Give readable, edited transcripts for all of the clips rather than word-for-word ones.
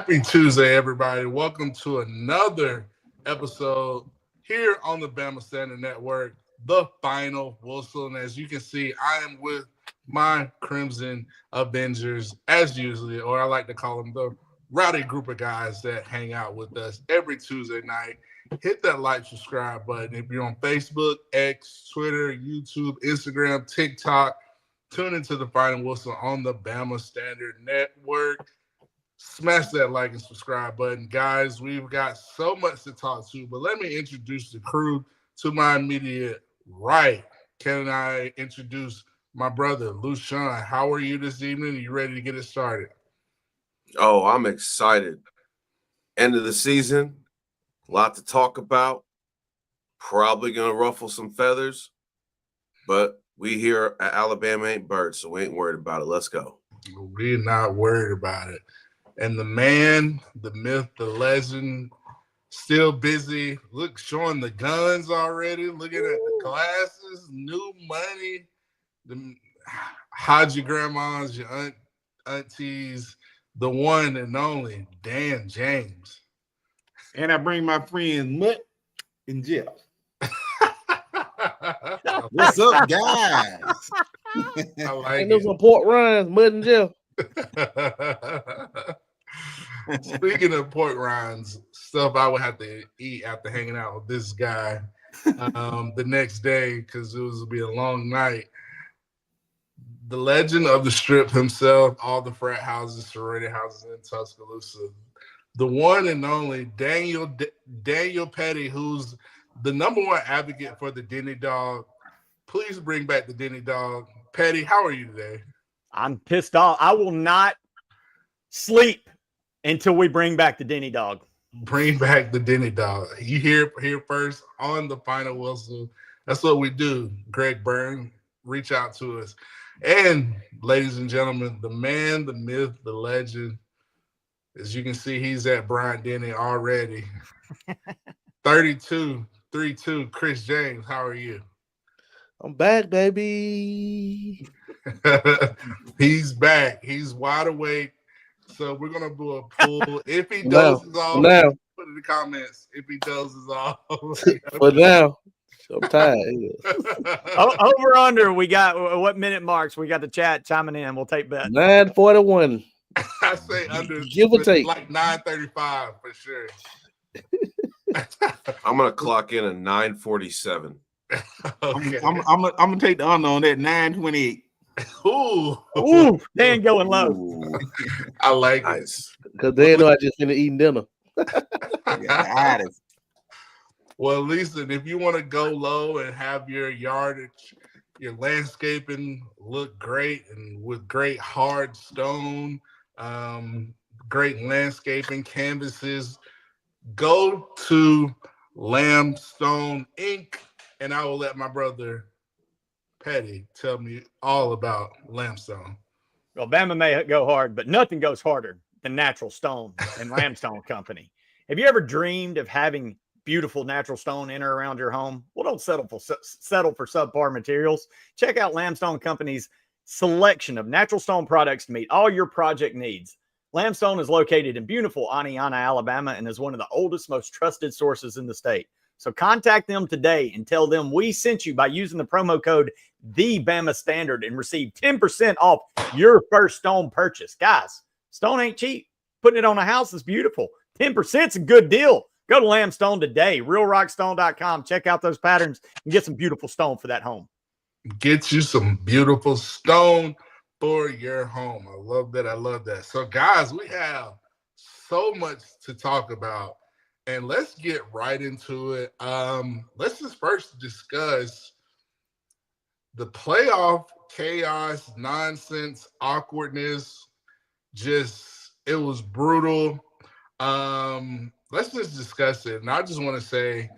Happy Tuesday, everybody. Welcome to another episode here on the Bama Standard Network, the final whistle. And as you can see, I am with my Crimson Avengers, as usually, or I like to call them the rowdy group of guys that hang out with us every Tuesday night. Hit that like, subscribe button. If you're on Facebook, X, Twitter, YouTube, Instagram, TikTok, tune into the final whistle on the Bama Standard Network. Smash that like and subscribe button. Guys, we've got so much to talk to, but let me introduce the crew to my immediate right. Can I introduce my brother, Lushawn? How are you this evening? Are you ready to get it started? Oh, I'm excited. End of the season, a lot to talk about. Probably going to ruffle some feathers, but we here at Alabama ain't birds, so we ain't worried about it. Let's go. We're not worried about it. And the man, the myth, the legend, still busy. Look, showing the guns already, looking at the glasses, new money. Hide your grandmas, your aunties, the one and only Dan James. And I bring my friends Mick and Jeff. What's up, guys? I like and those some pork rinds, Mud and Jeff. Speaking of pork rinds, stuff I would have to eat after hanging out with this guy the next day because it was be a long night. The legend of the strip himself, all the frat houses, sorority houses in Tuscaloosa, the one and only Daniel Petty, who's the number one advocate for the Denny Dog. Please bring back the Denny Dog. Petty, how are you today? I'm pissed off. I will not sleep until we bring back the Denny Dog. Bring back the Denny Dog. You hear first on the final whistle. That's what we do. Greg Byrne, reach out to us. And ladies and gentlemen, the man, the myth, the legend. As you can see, he's at Bryant Denny already. 32-3-2. Chris James, how are you? I'm back, baby. He's back. He's wide awake. So we're gonna do a poll. If he dozes off, put in the comments. If he dozes off, for now, I'm tired. Over under. We got what minute marks? We got the chat chiming in. We'll take bet. 9:41. I say under, give or take, like 9:35 for sure. I'm gonna clock in at 9:47. Okay. I'm gonna take the under on that 9:28. Ooh, Dan going low. Ooh. I like Nice. Because they know I just finished eating dinner. Well, listen, if you want to go low and have your yardage, your landscaping look great and with great hard stone, great landscaping canvases, go to Lambstone Inc. And I will let my brother Petty tell me all about Lambstone. Well, Bama may go hard, but nothing goes harder than natural stone and Lambstone Company. Have you ever dreamed of having beautiful natural stone in or around your home? Well, don't settle for subpar materials. Check out Lambstone Company's selection of natural stone products to meet all your project needs. Lambstone is located in beautiful Aniana, Alabama, and is one of the oldest, most trusted sources in the state. So contact them today and tell them we sent you by using the promo code TheBamaStandard and receive 10% off your first stone purchase. Guys, stone ain't cheap. Putting it on a house is beautiful. 10% is a good deal. Go to Lambstone today, realrockstone.com. Check out those patterns and get some beautiful stone for that home. Get you some beautiful stone for your home. I love that. I love that. So, guys, we have so much to talk about. And let's get right into it. Let's just first discuss the playoff chaos, nonsense, awkwardness. It was brutal. Let's just discuss it. And I just want to say,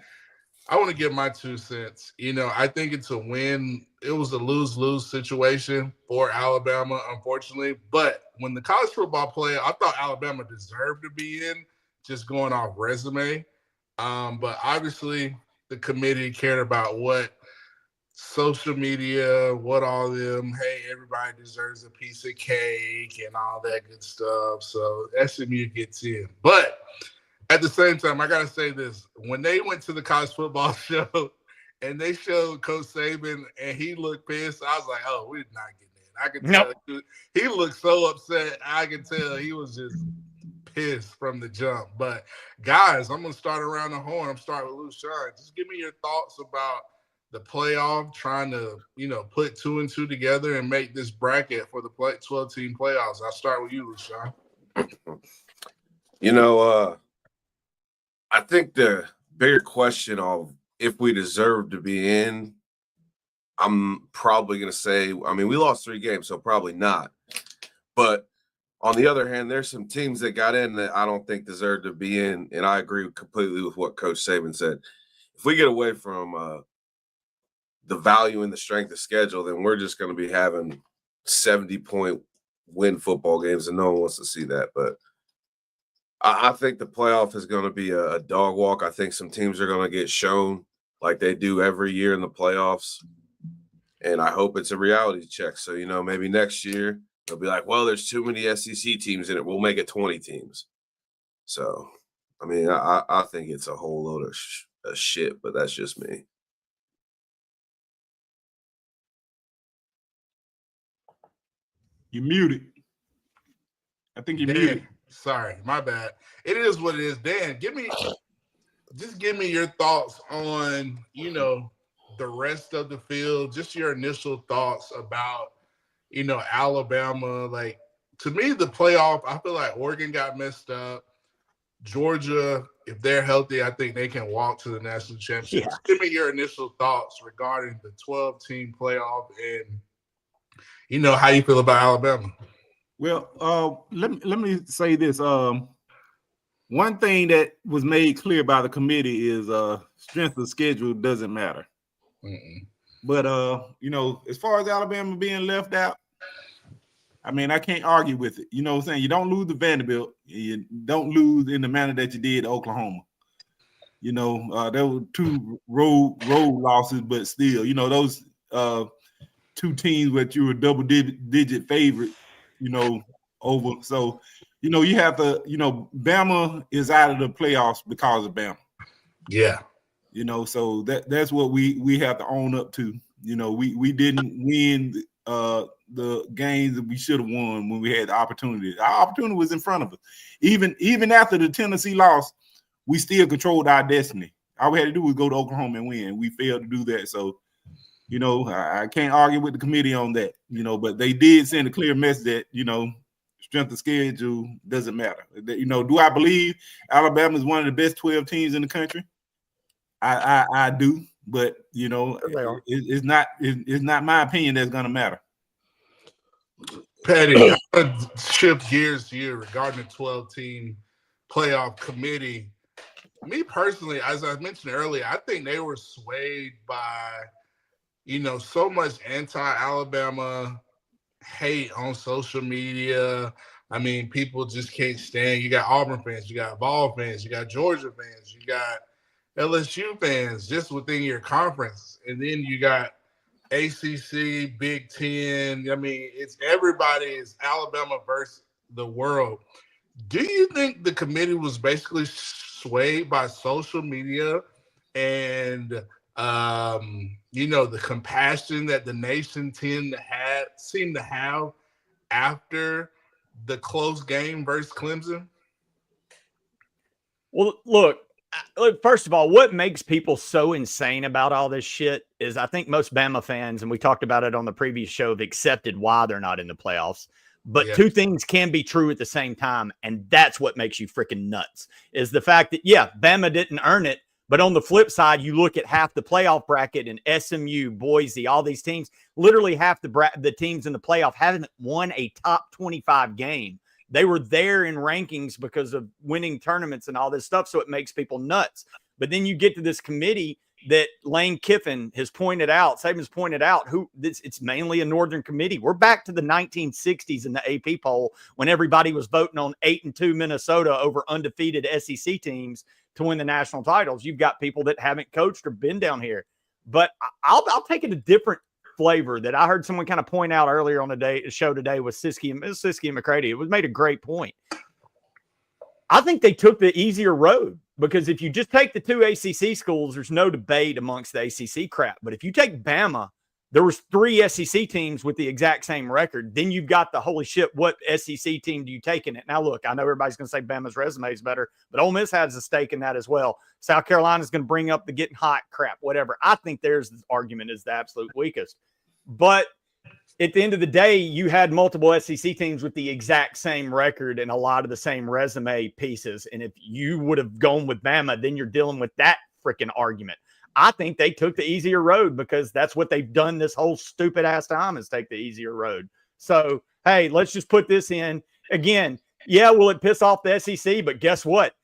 I want to give my 2 cents. I think it's a win. It was a lose-lose situation for Alabama, unfortunately. But when the college football player, I thought Alabama deserved to be in, just going off resume. But obviously the committee cared about what social media, what all them, hey, everybody deserves a piece of cake and all that good stuff. So SMU gets in. But at the same time, I gotta say this: when they went to the college football show and they showed Coach Saban and he looked pissed, I was like, "Oh, we're not getting in." I could tell he looked so upset. I could tell he was just pissed from the jump. But guys, I'm gonna start around the horn. I'm starting with Lushawn. Just give me your thoughts about the playoff, trying to put 2 and 2 together and make this bracket for the 12-team playoffs. I'll start with you, Lushawn. I think the bigger question of if we deserve to be in, I'm probably going to say, we lost 3 games, so probably not. But on the other hand, there's some teams that got in that I don't think deserve to be in, and I agree completely with what Coach Saban said. If we get away from the value and the strength of schedule, then we're just going to be having 70-point win football games, and no one wants to see that. But I think the playoff is going to be a dog walk. I think some teams are going to get shown like they do every year in the playoffs. And I hope it's a reality check. So, maybe next year they'll be like, well, there's too many SEC teams in it. We'll make it 20 teams. So, I think it's a whole load of shit, but that's just me. You're muted. I think you're muted. Sorry, my bad. It is what it is. Dan, give me your thoughts on, the rest of the field, just your initial thoughts about, Alabama. Like, to me, the playoff, I feel like Oregon got messed up. Georgia, if they're healthy, I think they can walk to the national championship. Yeah. Just give me your initial thoughts regarding the 12-team playoff and, how you feel about Alabama. Well, let me say this. One thing that was made clear by the committee is strength of schedule doesn't matter. Mm-mm. But as far as Alabama being left out, I can't argue with it. You know what I'm saying? You don't lose to Vanderbilt. You don't lose in the manner that you did to Oklahoma. There were 2 road losses, but still, those 2 teams that you were double-digit favorite, over. So, you have to, Bama is out of the playoffs because of Bama. Yeah. So that's what we have to own up to. We didn't win the games that we should have won when we had the opportunity. Our opportunity was in front of us. Even after the Tennessee loss, we still controlled our destiny. All we had to do was go to Oklahoma and win. We failed to do that. So, I can't argue with the committee on that, but they did send a clear message that, strength of schedule doesn't matter. Do I believe Alabama is one of the best 12 teams in the country? I do, but it's not my opinion that's going to matter. Patty, I'm going to shift gears here regarding the 12-team playoff committee. Me personally, as I mentioned earlier, I think they were swayed by, so much anti-Alabama hate on social media. People just can't stand. You got Auburn fans, you got Vol fans, you got Georgia fans, you got LSU fans just within your conference. And then you got ACC, Big Ten. It's everybody is Alabama versus the world. Do you think the committee was basically swayed by social media and, the compassion that the nation seem to have after the close game versus Clemson? Well, look, first of all, what makes people so insane about all this shit is I think most Bama fans, and we talked about it on the previous show, have accepted why they're not in the playoffs. But 2 things can be true at the same time, and that's what makes you freaking nuts, is the fact that, Bama didn't earn it, but on the flip side, you look at half the playoff bracket and SMU, Boise, all these teams, literally half the teams in the playoff haven't won a top 25 game. They were there in rankings because of winning tournaments and all this stuff, so it makes people nuts. But then you get to this committee that Lane Kiffin has pointed out, Saban's pointed out, it's mainly a Northern committee. We're back to the 1960s in the AP poll when everybody was voting on 8-2 Minnesota over undefeated SEC teams to win the national titles. You've got people that haven't coached or been down here. But I'll take it a different flavor that I heard someone kind of point out earlier on the show today with Siski and McCready. It was made a great point. I think they took the easier road, because if you just take the 2 ACC schools, there's no debate amongst the ACC crap. But if you take Bama, there was 3 SEC teams with the exact same record. Then you've got the holy shit, what SEC team do you take in it? Now, look, I know everybody's going to say Bama's resume is better, but Ole Miss has a stake in that as well. South Carolina's going to bring up the getting hot crap, whatever. I think theirs argument is the absolute weakest. But at the end of the day, you had multiple SEC teams with the exact same record and a lot of the same resume pieces. And if you would have gone with Bama, then you're dealing with that freaking argument. I think they took the easier road, because that's what they've done this whole stupid ass time, is take the easier road. So, hey, let's just put this in again. Yeah, will it piss off the SEC? But guess what?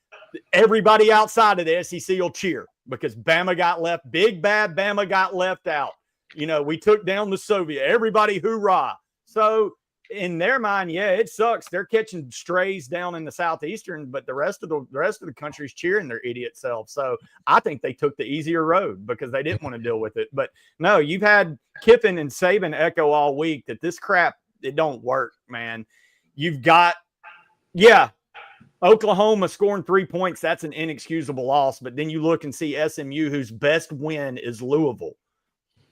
Everybody outside of the SEC will cheer, because Bama got left. Big bad Bama got left out. You know, we took down the Soviet. Everybody hoorah. So in their mind, yeah, it sucks. They're catching strays down in the Southeastern, but the rest of the country's cheering their idiot self. So I think they took the easier road, because they didn't want to deal with it. But no, you've had Kiffin and Saban echo all week that this crap, it don't work, man. You've got, yeah, Oklahoma scoring 3 points. That's an inexcusable loss. But then you look and see SMU, whose best win is Louisville.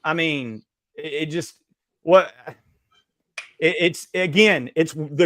I mean, it's the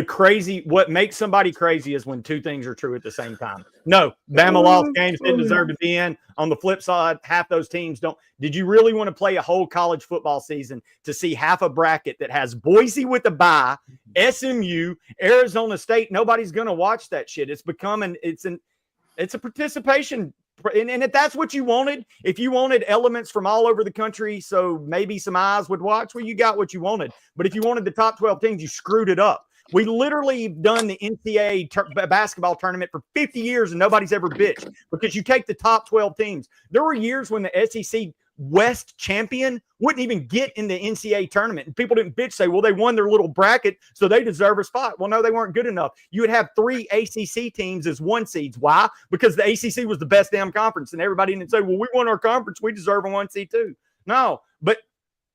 crazy. What makes somebody crazy is when two things are true at the same time. No, Bama lost games, didn't deserve to be in. On the flip side, half those teams don't. Did you really want to play a whole college football season to see half a bracket that has Boise with a bye, SMU, Arizona State? Nobody's going to watch that shit. It's becoming, it's a participation. And if that's what you wanted, if you wanted elements from all over the country, so maybe some eyes would watch, well, you got what you wanted. But if you wanted the top 12 teams, you screwed it up. We literally have done the NCAA basketball tournament for 50 years and nobody's ever bitched, because you take the top 12 teams. There were years when the SEC West champion wouldn't even get in the NCAA tournament. And people didn't bitch, say, well, they won their little bracket, so they deserve a spot. Well, no, they weren't good enough. You would have 3 ACC teams as 1 seeds. Why? Because the ACC was the best damn conference. And everybody didn't say, well, we won our conference, we deserve a 1 seed too. No, but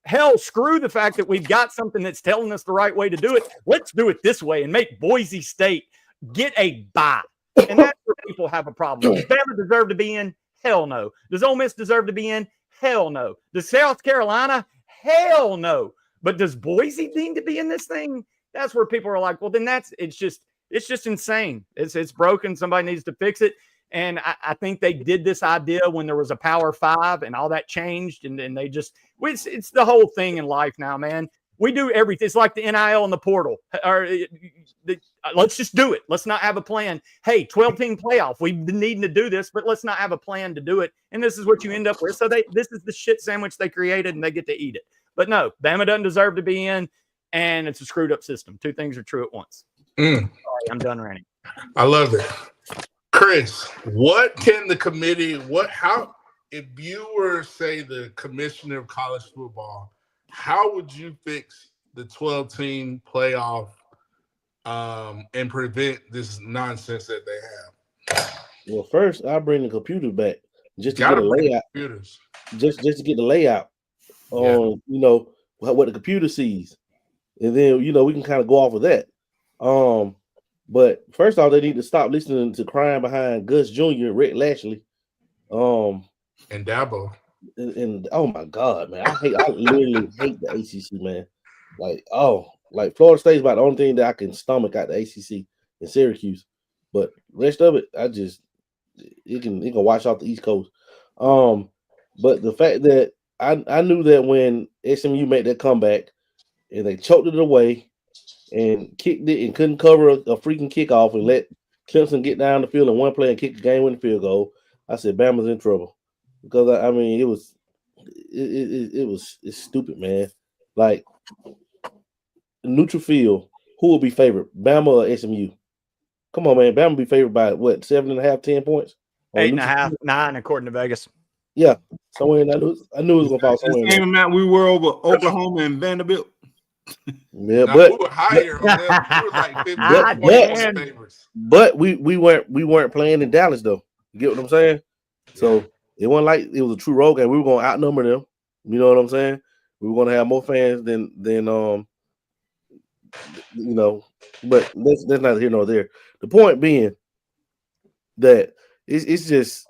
hell, screw the fact that we've got something that's telling us the right way to do it. Let's do it this way and make Boise State get a bye. And that's where people have a problem. Does Bama deserve to be in? Hell no. Does Ole Miss deserve to be in? Hell no. Does South Carolina? Hell no. But does Boise need to be in this thing? That's where people are like, well, then it's just insane. It's broken. Somebody needs to fix it. And I think they did this idea when there was a Power 5 and all that changed. And then they just, it's the whole thing in life now, man. We do everything. It's like the NIL and the portal. Let's just do it. Let's not have a plan. Hey, 12-team playoff. We've been needing to do this, but let's not have a plan to do it. And this is what you end up with. So this is the shit sandwich they created, and they get to eat it. But no, Bama doesn't deserve to be in, and it's a screwed up system. Two things are true at once. Sorry, I'm done ranting. I love it. Chris, what can the committee, if you were, say, the commissioner of college football, how would you fix the 12-team playoff and prevent this nonsense that they have? Well, first, I'll bring the computer back just to get a layout. Just to get the layout on, what the computer sees. And then, we can kind of go off of that. But first off, they need to stop listening to crying behind Gus Jr., Rick Lashley. And Dabo. And oh my God, man, I literally hate the ACC, man. Like Florida State's about the only thing that I can stomach out the ACC in Syracuse, but rest of it, it can wash off the East Coast. But the fact that I knew that when SMU made that comeback and they choked it away and kicked it and couldn't cover a freaking kickoff and let Clemson get down the field and one play and kick the game-winning field goal, I said Bama's in trouble. Because it's stupid, man. Like neutral field, who will be favored, Bama or SMU? Come on, man. Bama will be favored by what, 7.5, 10 points? 8.5, 9, according to Vegas. Yeah, somewhere in that. I knew it was gonna fall somewhere. The same amount we were over Oklahoma and Vanderbilt. Yeah, we were higher. We were like 50 favorites. But we weren't playing in Dallas though. You get what I'm saying? So it wasn't like it was a true road game. We were going to outnumber them. You know what I'm saying? We were gonna have more fans than you know, but that's neither here nor there. The point being that it's just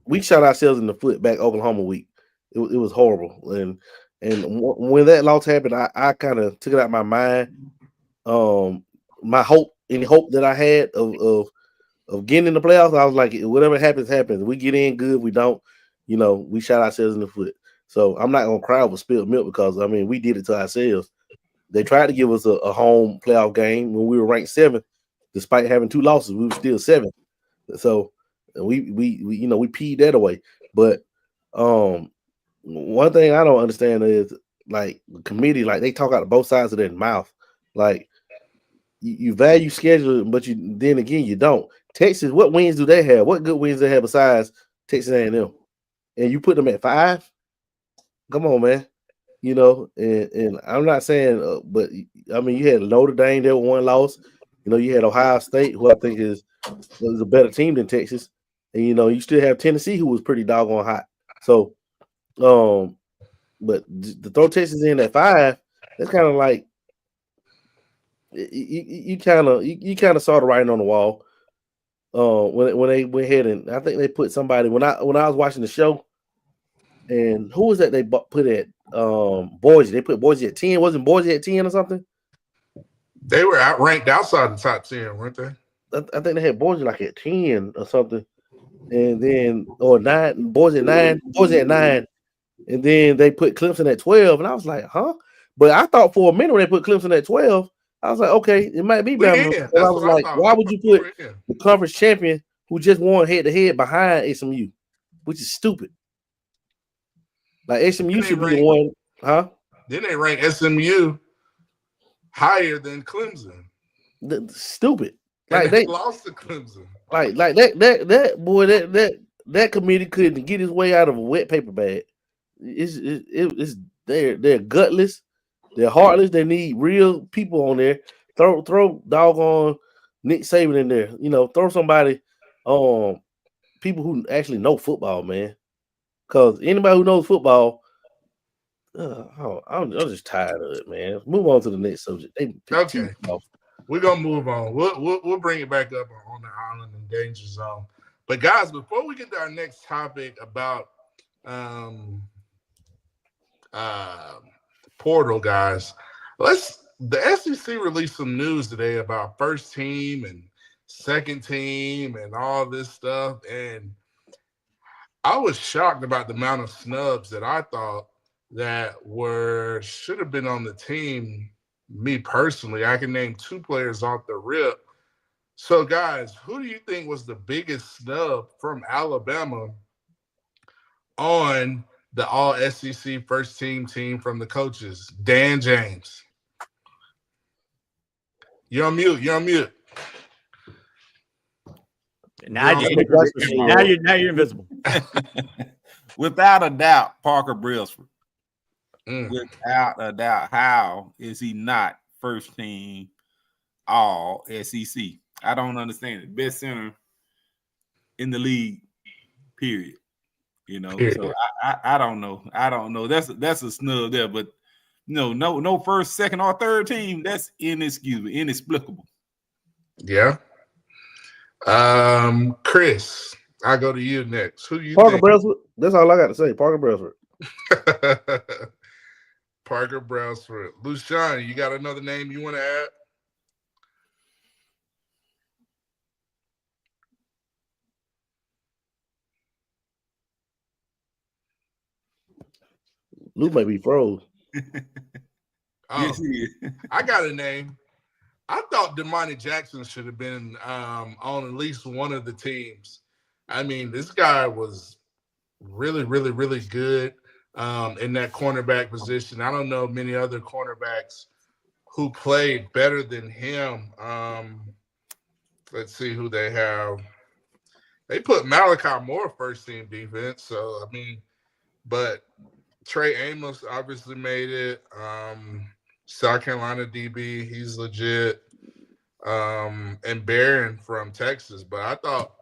we shot ourselves in the foot back Oklahoma week. It was horrible, and when that loss happened, I kind of took it out of my mind. My hope, any hope that I had of getting in the playoffs, I was like, whatever happens, happens. We get in good, we don't, we shot ourselves in the foot. So I'm not gonna cry over spilled milk because I mean we did it to ourselves. They tried to give us a home playoff game when we were ranked 7th, despite having 2 losses, we were still 7th. So we peed that away. But one thing I don't understand is like the committee, like they talk out of both sides of their mouth. Like you value scheduling, but then again you don't. Texas, what wins do they have? What good wins they have besides Texas A&M? And you put them at 5? Come on, man. And I'm not saying, but I mean, you had Notre Dame there with 1 loss. You had Ohio State, who I think is a better team than Texas, and you still have Tennessee, who was pretty doggone hot. So, but to throw Texas in at 5, that's kind of like you kind of saw the writing on the wall. When they went ahead and I think they put somebody when I was watching the show, and who was that they put at Boise? They put Boise at 10. Wasn't Boise at 10 or something? They were ranked outside the top 10, weren't they? I think they had Boise like at 10 or something, and then or 9. Boise at 9, and then they put Clemson at 12, and I was like, huh? But I thought for a minute when they put Clemson at 12, I was like, okay, it might be Bama. Yeah, I was like, why would you put the conference champion who just won head to head behind SMU, which is stupid? Like SMU should be the one, huh? Then they rank SMU higher than Clemson. Stupid. And like they lost to Clemson. Like that boy, that committee couldn't get his way out of a wet paper bag. They're gutless, they're heartless. They need real people on there. Throw doggone Nick Saban in there. Throw somebody, people who actually know football, man. Because anybody who knows football, I'm just tired of it, man. Move on to the next subject. Okay, we're gonna move on. We'll bring it back up on the island and danger zone. But guys, before we get to our next topic about portal, guys, the SEC released some news today about first team and second team and all this stuff, and I was shocked about the amount of snubs that I thought that should have been on the team. Me personally, I can name 2 players off the rip. So, guys, who do you think was the biggest snub from Alabama on the all SEC first team from the coaches? Dan James. You're on mute. Now you're invisible. Without a doubt, Parker Brailsford. Without a doubt, how is he not first team all SEC? I don't understand it. Best center in the league, period. So I don't know. That's a snub there, but no first, second, or third team. That's inexplicable. Yeah. Chris, I go to you next. Who do you Parker think? Brailsford. That's all I got to say. Parker Brailsford. Parker Brailsford. Lucian, you got another name you want to add? Luke might be froze. Yes, he is. I got a name. I thought Damani Jackson should have been on at least one of the teams. I mean, this guy was really, really, really good in that cornerback position. I don't know many other cornerbacks who played better than him. Let's see who they have. They put Malachi Moore first team defense. So, I mean, but Trey Amos obviously made it. South Carolina DB, he's legit. And Barron from Texas. But I thought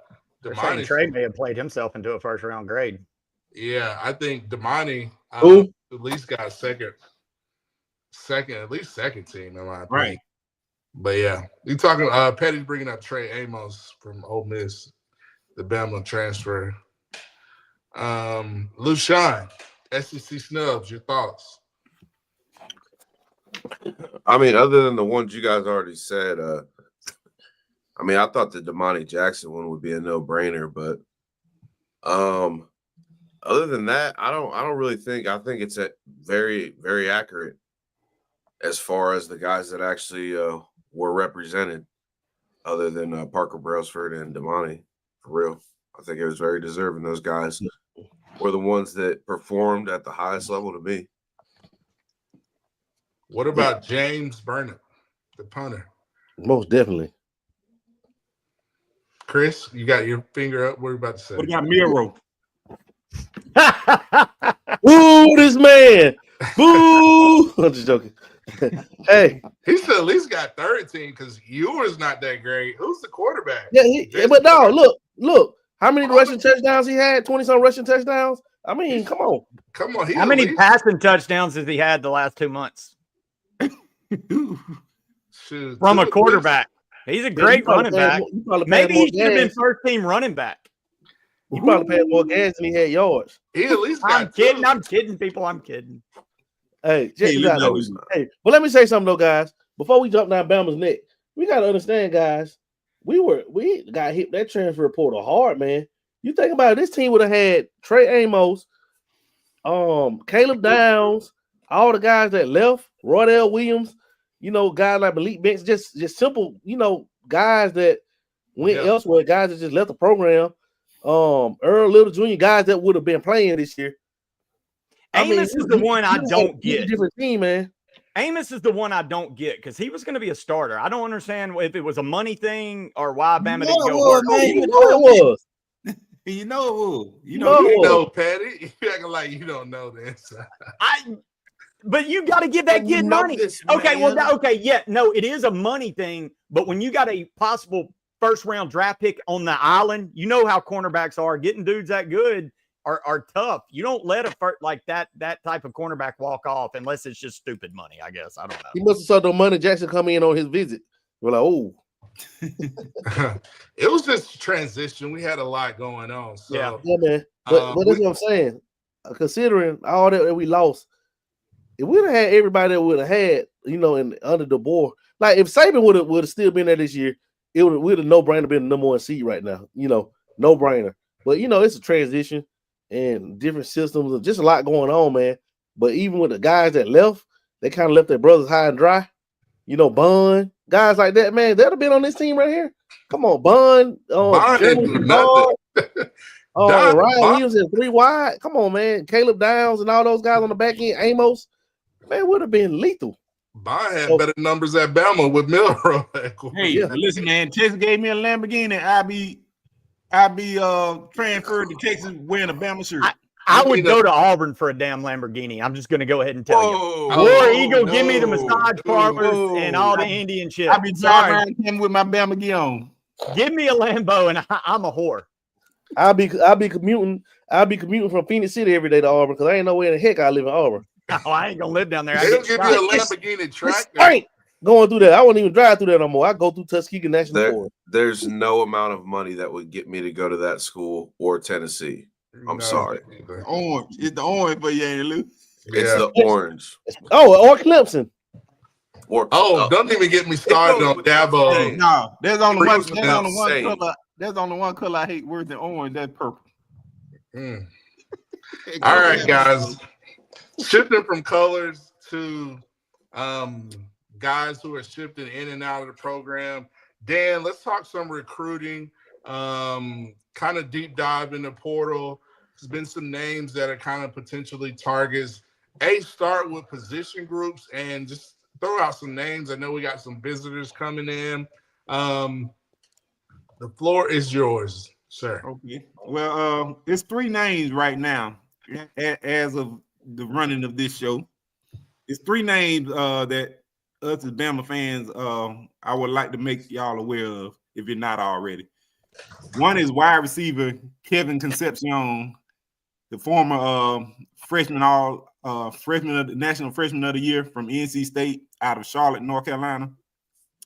Trey may have played himself into a first round grade. Yeah, I think Damani. Who? at least got second, at least second team in my opinion. Right. But yeah, you talking. Petty's bringing up Trey Amos from Ole Miss, the Bama transfer. Lushan, SEC snubs. Your thoughts? I mean, other than the ones you guys already said, I mean, I thought the Damani Jackson one would be a no-brainer, but other than that, I don't really think. I think it's very, very accurate as far as the guys that actually were represented, other than Parker Brailsford and Damani. For real, I think it was very deserving. Those guys were the ones that performed at the highest level to me. What about James Burnett, the punter? Most definitely. Chris, you got your finger up. What are you about to say? What about Miro? Boo, this man. Boo. I'm just joking. Hey. He still at least got third team because Ewer's not that great. Who's the quarterback? Yeah, but no, look. How many rushing touchdowns he had? 20-some rushing touchdowns? I mean, come on. Come on. How many passing touchdowns has he had the last 2 months? Shoot, From a quarterback. He's a great running back. Maybe he should have been first team running back. He probably paid more gas than he had yards. He at least got I'm kidding, people. I'm kidding. Hey, check this out. Hey, but let me say something though, guys. Before we jump down Bama's neck, we gotta understand, guys. We got hit that transfer portal hard, man. You think about it, this team would have had Trey Amos, Caleb Downs, all the guys that left, Roydell Williams, guys like Malik Banks, just simple, guys that went elsewhere, guys that just left the program. Earl Little Jr., guys that would have been playing this year. Amos is the one I don't get. Different team, man. Amos is the one I don't get because he was going to be a starter. I don't understand if it was a money thing or why Bama didn't go hard. You know it was. You know it was. You know, Patty. You acting like you don't know this. But you got to give that kid money. Okay, it is a money thing. But when you got a possible first-round draft pick on the island, you know how cornerbacks are. Getting dudes that good are tough. You don't let that type of cornerback walk off unless it's just stupid money, I guess. I don't know. He must have saw the money Jackson come in on his visit. We're like, oh. It was just transition. We had a lot going on. So, yeah, man. But that's what I'm saying. Considering all that we lost, if we'd have had everybody that would have had, under the board, like if Saban would have still been there this year, it would have no brainer been the number one seed right now. No brainer. But it's a transition and different systems and just a lot going on, man. But even with the guys that left, they kind of left their brothers high and dry. Bun, guys like that, man, they'd have been on this team right here. Come on, Bun. Ryan Williams and 3 wide. Come on, man. Caleb Downs and all those guys on the back end. Amos, man, would have been lethal. Bond had better numbers at Bama with Milroy. Hey, listen, man. Texas gave me a Lamborghini. I'll be transferred to Texas wearing a Bama shirt. I would go to Auburn for a damn Lamborghini. I'm just going to go ahead and tell you. War Eagle, give me the massage parlors and all the Indian shit. I'll be driving around him with my Bama gear on. Give me a Lambo and I'm a whore. I'll be commuting from Phoenix City every day to Auburn because I ain't know where the heck I live in Auburn. Oh, I ain't gonna live down there. They'll give you a Lamborghini tractor. Going through that. I wouldn't even drive through that no more. I go through Tuskegee National Forest. There's no amount of money that would get me to go to that school or Tennessee. I'm sorry. Orange. It's the orange for you, ain't it, Lou? It's the orange. Or Clemson. Don't even get me started on Dabo. No, there's only one color. There's only one color I hate worse than orange. That's purple. All right, guys. Shifting from colors to guys who are shifting in and out of the program. Dan, let's talk some recruiting. Kind of deep dive in the portal. There's been some names that are kind of potentially targets. Start with position groups and just throw out some names. I know we got some visitors coming in. The floor is yours, sir. Okay. Well, it's 3 names right now as of the running of this show. It's 3 names that us as Bama fans I would like to make y'all aware of if you're not already. One is wide receiver Kevin Concepcion, the former freshman all National Freshman of the Year from NC State out of Charlotte, North Carolina.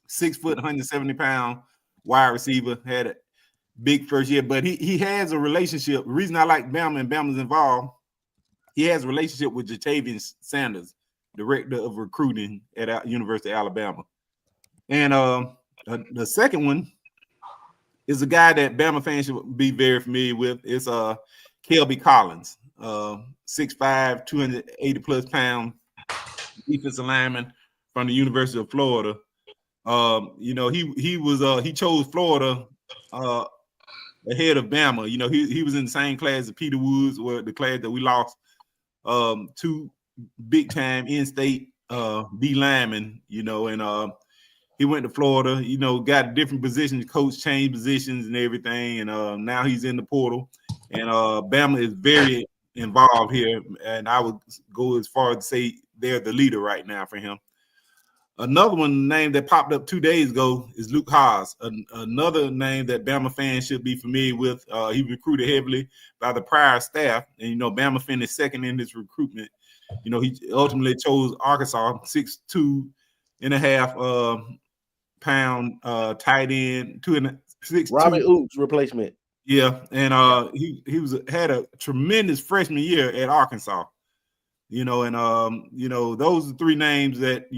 6 foot, 170 pound wide receiver. Had a big first year, but he has a relationship. The reason I like Bama and Bama's involved, he has a relationship with Jatavian Sanders, director of recruiting at University of Alabama. And the second one is a guy that Bama fans should be very familiar with. It's Kelby Collins, 6'5", 280 plus pound defensive lineman from the University of Florida. He chose Florida ahead of Bama. He was in the same class as Peter Woods, or the class that we lost 2 big time in-state D linemen, and he went to Florida, got different positions, coach changed positions and everything, and now he's in the portal. And Bama is very involved here, and I would go as far as to say they're the leader right now for him. Another one name that popped up 2 days ago is Luke Haas, another name that Bama fans should be familiar with. He recruited heavily by the prior staff, and Bama finished second in this recruitment. He ultimately chose Arkansas, 6'2.5" pound tight end, 2.6. Robbie Oops replacement. Yeah, and he had a tremendous freshman year at Arkansas. And those are 3 names that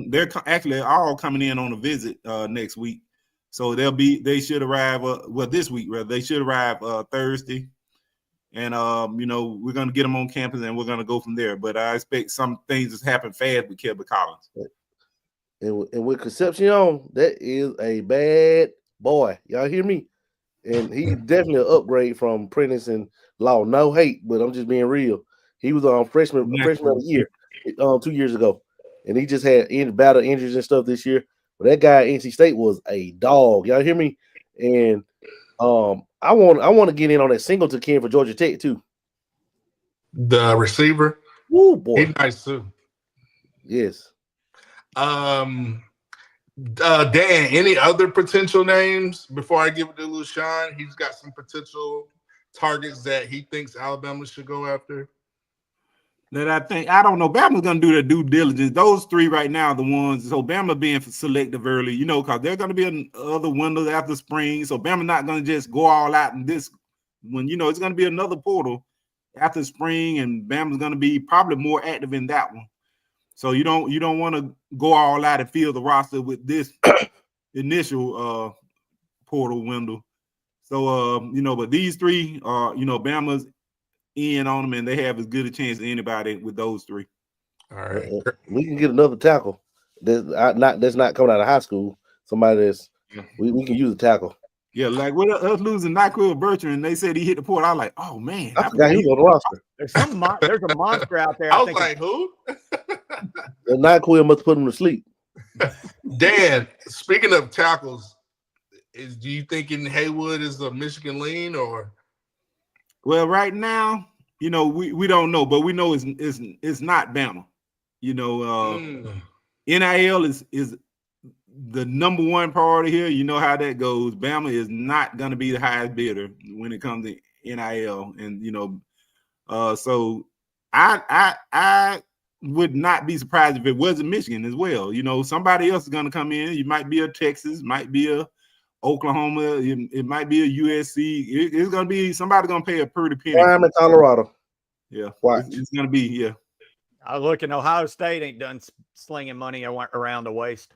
they're actually all coming in on a visit next week. So they should arrive this week rather. They should arrive Thursday. And we're gonna get them on campus and we're gonna go from there. But I expect some things to happen fast with Kelby Collins. And with Concepcion, that is a bad boy. Y'all hear me? And he's definitely an upgrade from Prentice and Law. No hate, but I'm just being real. He was on freshman of the year 2 years ago, and he just had battle injuries and stuff this year. But that guy at NC State was a dog. Y'all hear me? And I want to get in on that Singleton kid for Georgia Tech too. The receiver. Woo, boy. He's nice too. Yes. Dan, any other potential names before I give it to LaShawn? He's got some potential targets that he thinks Alabama should go after. That I don't know. Bama's gonna do their due diligence. Those 3 right now are the ones. So Bama being selective early, because they're gonna be other windows after spring. So Bama not gonna just go all out in this when it's gonna be another portal after spring, and Bama's gonna be probably more active in that one. So you don't want to go all out and fill the roster with this initial portal window. So but these 3 are Bama's in on them, and they have as good a chance as anybody with those 3. All right, we can get another tackle that's not coming out of high school. Somebody that's we can use a tackle. Yeah, like with us losing Nyquil Bertrand, they said he hit the port. I was like, oh man, I forgot he was on the roster. There's a monster out there. I was like, who? The Nyquil must put him to sleep. Dan, speaking of tackles, do you thinking Haywood is a Michigan lean or? Well, right now, we don't know, but we know it's not Bama. NIL is the number 1 priority here. You know how that goes. Bama is not going to be the highest bidder when it comes to NIL, and so I would not be surprised if it wasn't Michigan as well. Somebody else is going to come in. You might be a Texas, might be a Oklahoma, it might be a USC. It's going to be somebody going to pay a pretty penny. I'm in Colorado. Yeah, watch. It's going to be I look, and Ohio State ain't done slinging money around the waist.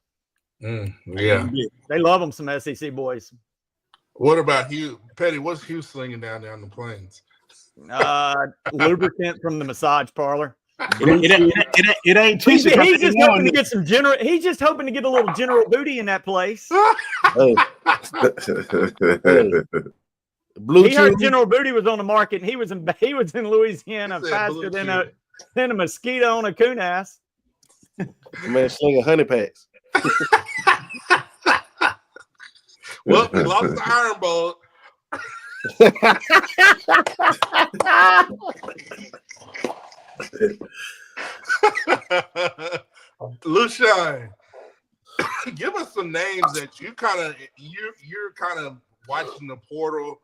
Yeah, they love them some SEC boys. What about Hugh Petty? What's Hugh slinging down the plains? Lubricant from the massage parlor. It ain't. He's just hoping to get some general. He's just hoping to get a little general booty in that place. Hey. He heard General Booty was on the market, and he was in Louisiana faster than a mosquito on a coon ass. Man, slinging honey packs. Well, we lost the Iron Bowl. LaShawn, give us some names that you're kind of watching the portal.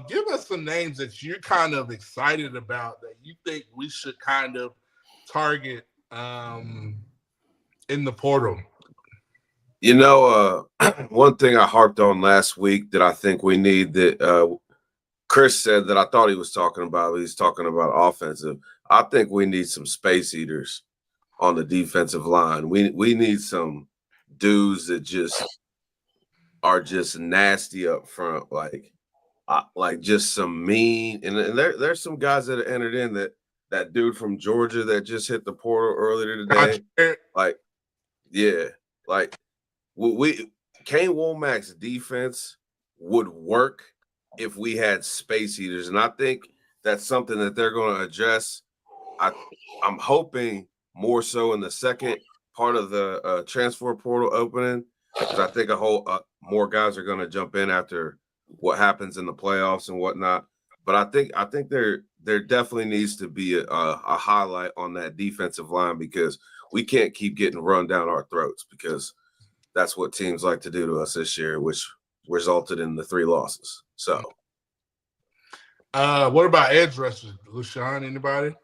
Give us some names that you're kind of excited about that you think we should kind of target in the portal? You know, one thing I harped on last week that I think we need that Chris said that I thought he was talking about. He's talking about offensive. I think we need some space eaters on the defensive line. We need some dudes that just are just nasty up front, like just some mean. And there's some guys that have entered in that dude from Georgia that just hit the portal earlier today. Like, yeah, like Kane Womack's defense would work if we had space eaters, and I think that's something that they're going to address. I'm hoping more so in the second part of the transfer portal opening, because I think more guys are going to jump in after what happens in the playoffs and whatnot. But I think there definitely needs to be a highlight on that defensive line, because we can't keep getting run down our throats, because that's what teams like to do to us this year, which resulted in the 3 losses. So, what about edge rushers? LaShawn, anybody?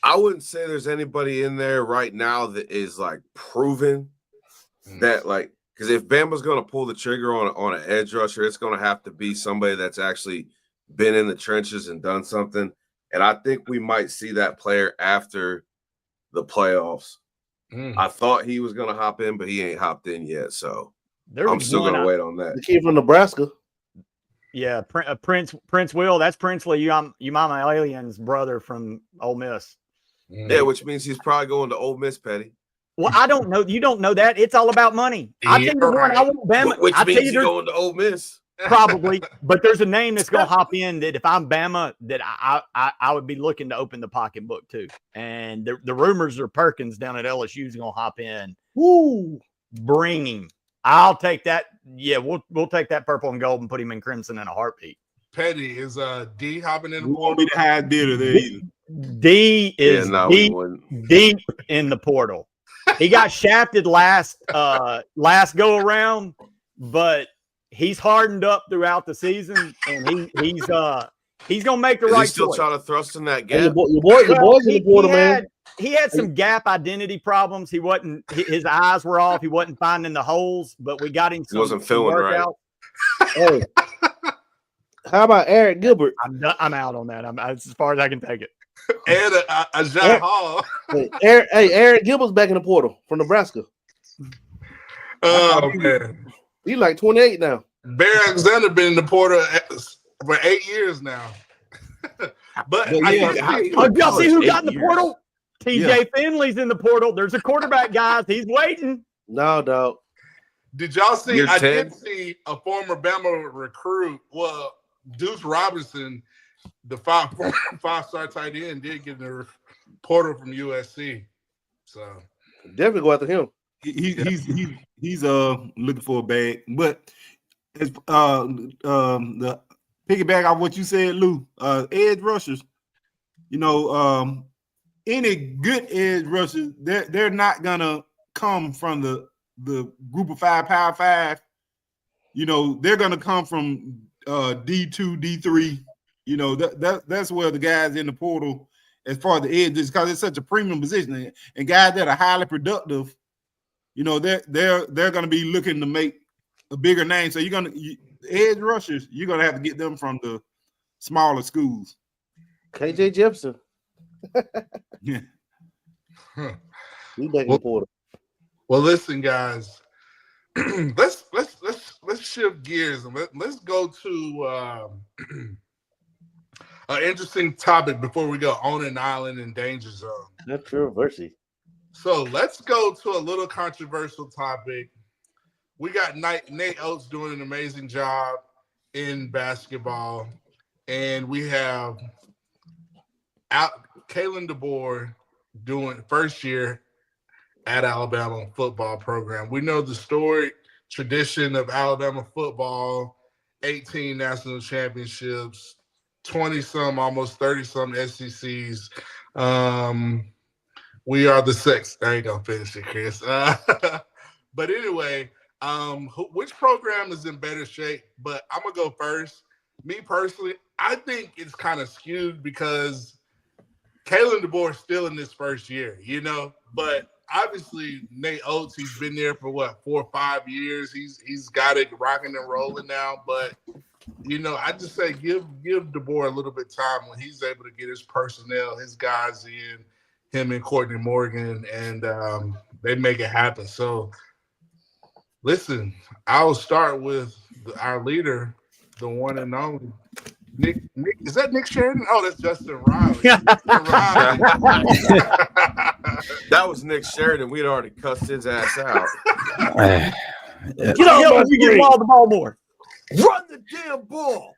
I wouldn't say there's anybody in there right now that is like proven that, like, because if Bama's going to pull the trigger on an edge rusher, it's going to have to be somebody that's actually been in the trenches and done something. And I think we might see that player after the playoffs. I thought he was going to hop in, but he ain't hopped in yet. So I'm still going to wait on that. The kid from Nebraska. Yeah, Prince Will. That's Princely Umama Alien's brother from Ole Miss. Yeah, which means he's probably going to Ole Miss, Petty. Well, I don't know. You don't know that. It's all about money. I tell you the one I want Bama. Which means he's going to Ole Miss. Probably, but there's a name that's going to hop in that if I'm Bama, that I would be looking to open the pocketbook too. And the rumors are Perkins down at LSU is going to hop in. Woo! Bring him. I'll take that. Yeah, we'll take that purple and gold and put him in crimson in a heartbeat. Petty, is D hopping in the portal? Won't be the high bidder there either. D is deep in the portal. He got shafted last go around, but he's hardened up throughout the season, and he's gonna make the right choice. Still trying to thrust in that gap. Hey, your boy's in the portal, man. He had some gap identity problems. His eyes were off. He wasn't finding the holes, but we got him. He wasn't feeling right. Hey, how about Eric Gilbert? I'm out on that. That's as far as I can take it. And a John Hall. Eric Gilbert's back in the portal from Nebraska. Oh man, he's like 28 now. Barry Alexander been in the portal for 8 years now. But y'all see who got in the portal? TJ Finley's in the portal. There's a quarterback, guys. He's waiting. No, dog. Did y'all see? I did see a former Bama recruit. Well, Deuce Robinson, the five-star tight end, did get in the portal from USC. So definitely go after him. He's looking for a bag. But as the piggyback on what you said, Lou, edge rushers, any good edge rushers, they're not gonna come from the group of 5, Power 5. They're gonna come from D2, D3. That's where the guys in the portal, as far as the edges, because it's such a premium position, and guys that are highly productive, they're gonna be looking to make a bigger name. So edge rushers, you're gonna have to get them from the smaller schools. KJ Jefferson. Yeah. We back in the portal. Well, listen, guys. let's shift gears and let's go to an interesting topic before we go on an island and danger zone. Controversy. So let's go to a little controversial topic. We got Nate Oates doing an amazing job in basketball, and we have Kalen DeBoer doing first year at Alabama football program. We know the storied tradition of Alabama football, 18 national championships, 20-some, almost 30-some SECs. We are the sixth. I ain't gonna finish it, Chris. But anyway, which program is in better shape? But I'm gonna go first. me personally, I think it's kind of skewed because Kalen DeBoer is still in this first year, you know, but obviously Nate Oates, he's been there for what, 4 or 5 years. He's got it rocking and rolling now, but you know, I just say give DeBoer a little bit of time when he's able to get his personnel, his guys in, him and Courtney Morgan, and they make it happen. So, listen, I'll start with our leader, the one and only Nick. Is that Nick Sheridan? Oh, that's Justin Riley. Justin Riley. That was Nick Sheridan. We'd already cussed his ass out. Get off my You get screen. the ball more. Run the damn ball.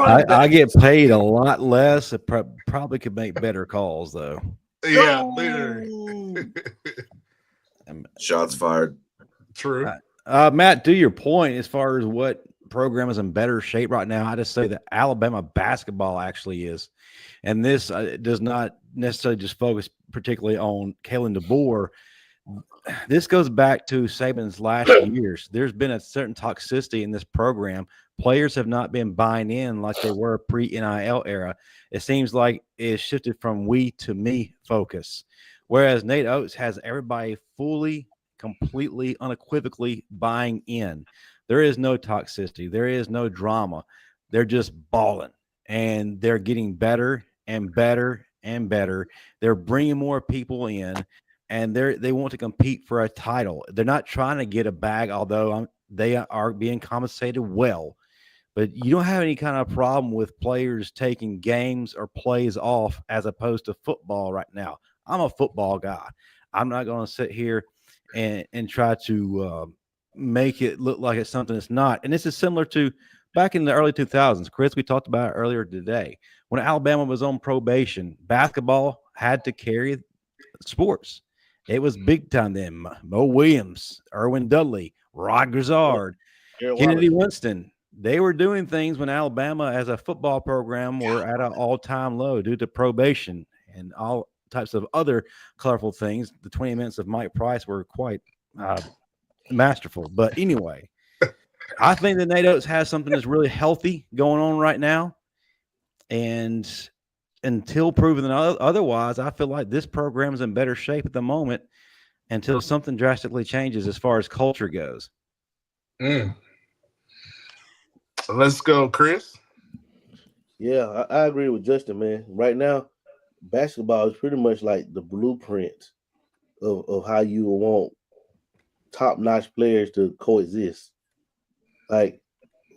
I get paid a lot less. It probably could make better calls though. Yeah, literally. Shots fired. True. Matt, to your point, as far as what program is in better shape right now, I just say that Alabama basketball actually is, and this does not necessarily just focus particularly on Kalen DeBoer. This goes back to Saban's last years. There's been a certain toxicity in this program. Players have not been buying in like they were pre-NIL era. It seems like it's shifted from we to me focus, whereas Nate Oates has everybody fully, completely, unequivocally buying in. There is no toxicity. There is no drama. They're just balling, and they're getting better and better and better. They're bringing more people in, and they want to compete for a title. They're not trying to get a bag, although they are being compensated well. But you don't have any kind of problem with players taking games or plays off as opposed to football right now. I'm a football guy. I'm not going to sit here and try to make it look like it's something it's not. And this is similar to back in the early 2000s. Chris, we talked about it earlier today. When Alabama was on probation, basketball had to carry sports. It was big time then. Mo Williams, Erwin Dudley, Rod Grizzard, Kennedy Winston. They were doing things when Alabama as a football program were at an all-time low due to probation and all types of other colorful things. The 20 minutes of Mike Price were quite masterful. But anyway, I think that Nate Oates has something that's really healthy going on right now. And until proven otherwise, I feel like this program is in better shape at the moment until something drastically changes as far as culture goes. Let's go, Chris. Yeah, I agree with Justin, man. Right now, basketball is pretty much like the blueprint of how you want top-notch players to coexist. Like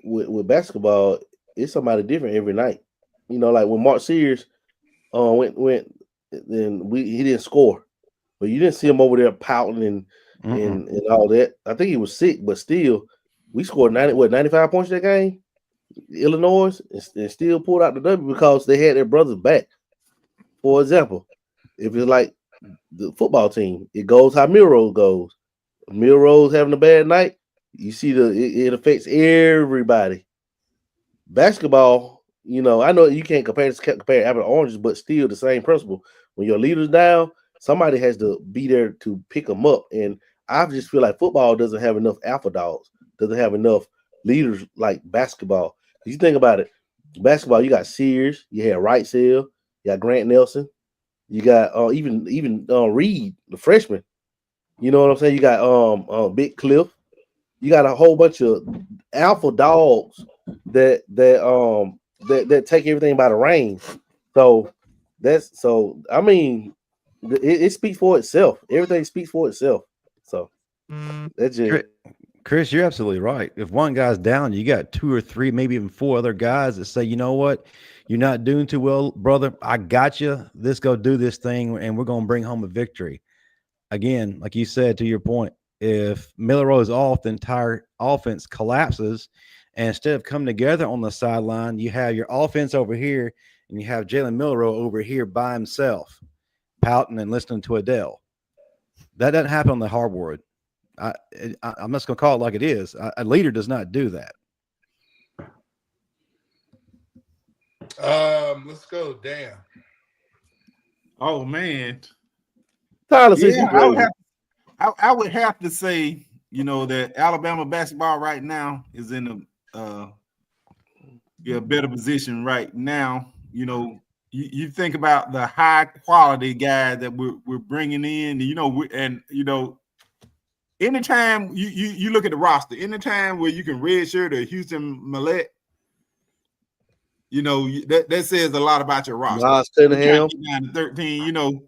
with basketball, it's somebody different every night. You know, like when Mark Sears went, then he didn't score, but you didn't see him over there pouting and all that. I think he was sick, but still, we scored 95 points that game, Illinois, and still pulled out the W because they had their brothers back. For example, if it's like the football team, it goes how Milrose goes. Milrose having a bad night, you see it affects everybody. Basketball, you know, I know you can't compare apple to oranges, but still the same principle. When your leader's down, somebody has to be there to pick them up. And I just feel like football doesn't have enough alpha dogs, doesn't have enough leaders like basketball. You think about it, basketball, you got Sears, you had Wright Sale, you got Grant Nelson, you got even Reed, the freshman. You know what I'm saying? You got Big Cliff. You got a whole bunch of alpha dogs that take everything by the reins. So I mean, it speaks for itself. Everything speaks for itself. So that's it. Chris, you're absolutely right. If one guy's down, you got 2 or 3, maybe even 4 other guys that say, you know what, you're not doing too well, brother. I got you. Let's go do this thing, and we're going to bring home a victory. Again, like you said, to your point, if Milrose's off, the entire offense collapses, and instead of coming together on the sideline, you have your offense over here, and you have Jalen Milroe over here by himself, pouting and listening to Adele. That doesn't happen on the hardwood. I'm just going to call it like it is. A leader does not do that. Let's go, Dan. Oh man, Tyler, I would have to say, you know, that Alabama basketball right now is in better position right now. You know, you think about the high quality guys that we're bringing in. You know, anytime you look at the roster, anytime where you can redshirt a Houston Millette, you know, that says a lot about your roster. Nas Cunningham. Down to 13, you know,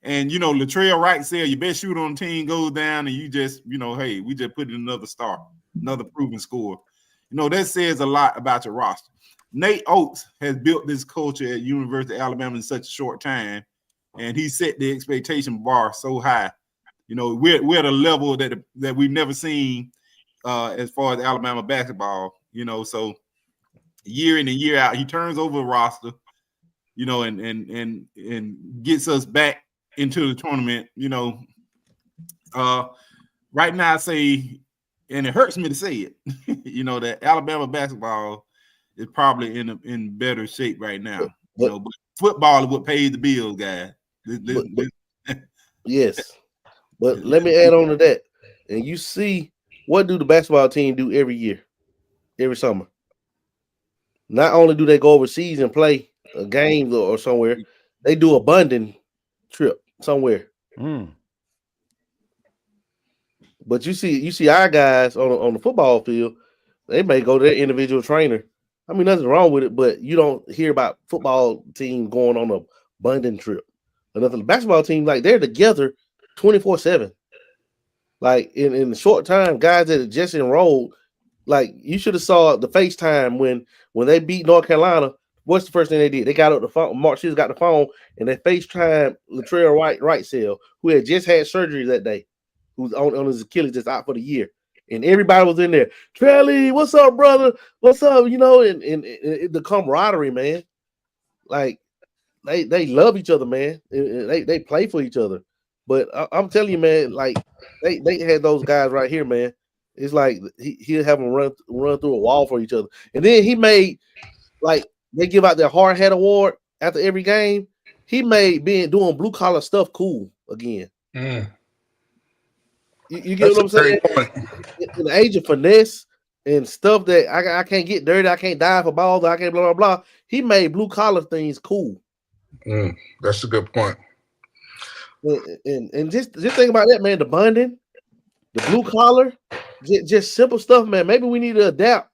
and you know, Latrell Wright said your best shooter on the team goes down, and you just, you know, hey, we just put in another star, another proven score. You know, that says a lot about your roster. Nate Oates has built this culture at University of Alabama in such a short time, and he set the expectation bar so high. You know, we're at a level that we've never seen as far as Alabama basketball. You know, so year in and year out, he turns over a roster, you know, and gets us back into the tournament. You know, right now I say, and it hurts me to say it, you know, that Alabama basketball is probably in better shape right now. But football is what pays the bills, guys. Yes. But let me add on to that. And you see, what do the basketball team do every year, every summer? Not only do they go overseas and play a game or somewhere, they do a bonding trip somewhere. But you see our guys on the football field, they may go to their individual trainer. I mean, nothing wrong with it, but you don't hear about football team going on a bonding trip. Another basketball team, like they're together 24/7. Like in the short time, guys that just enrolled, like you should have saw the FaceTime when they beat North Carolina. What's the first thing they did? They got up the phone. Mark Shields got the phone and they FaceTime Latrell Wright who had just had surgery that day, who's on his Achilles, just out for the year. And everybody was in there. Trelly, what's up, brother? What's up? You know, and the camaraderie, man. Like they love each other, man. They play for each other. But I'm telling you, man, like they had those guys right here, man. It's like he'll have them run through a wall for each other. And then he made, like, they give out their hard hat award after every game. He made doing blue collar stuff cool again. You get what I'm saying? In the age of finesse and stuff that I can't get dirty, I can't dive for balls, I can't blah blah blah. He made blue collar things cool. That's a good point. And just think about that, man. The bonding, the blue collar, just simple stuff, man. Maybe we need to adapt.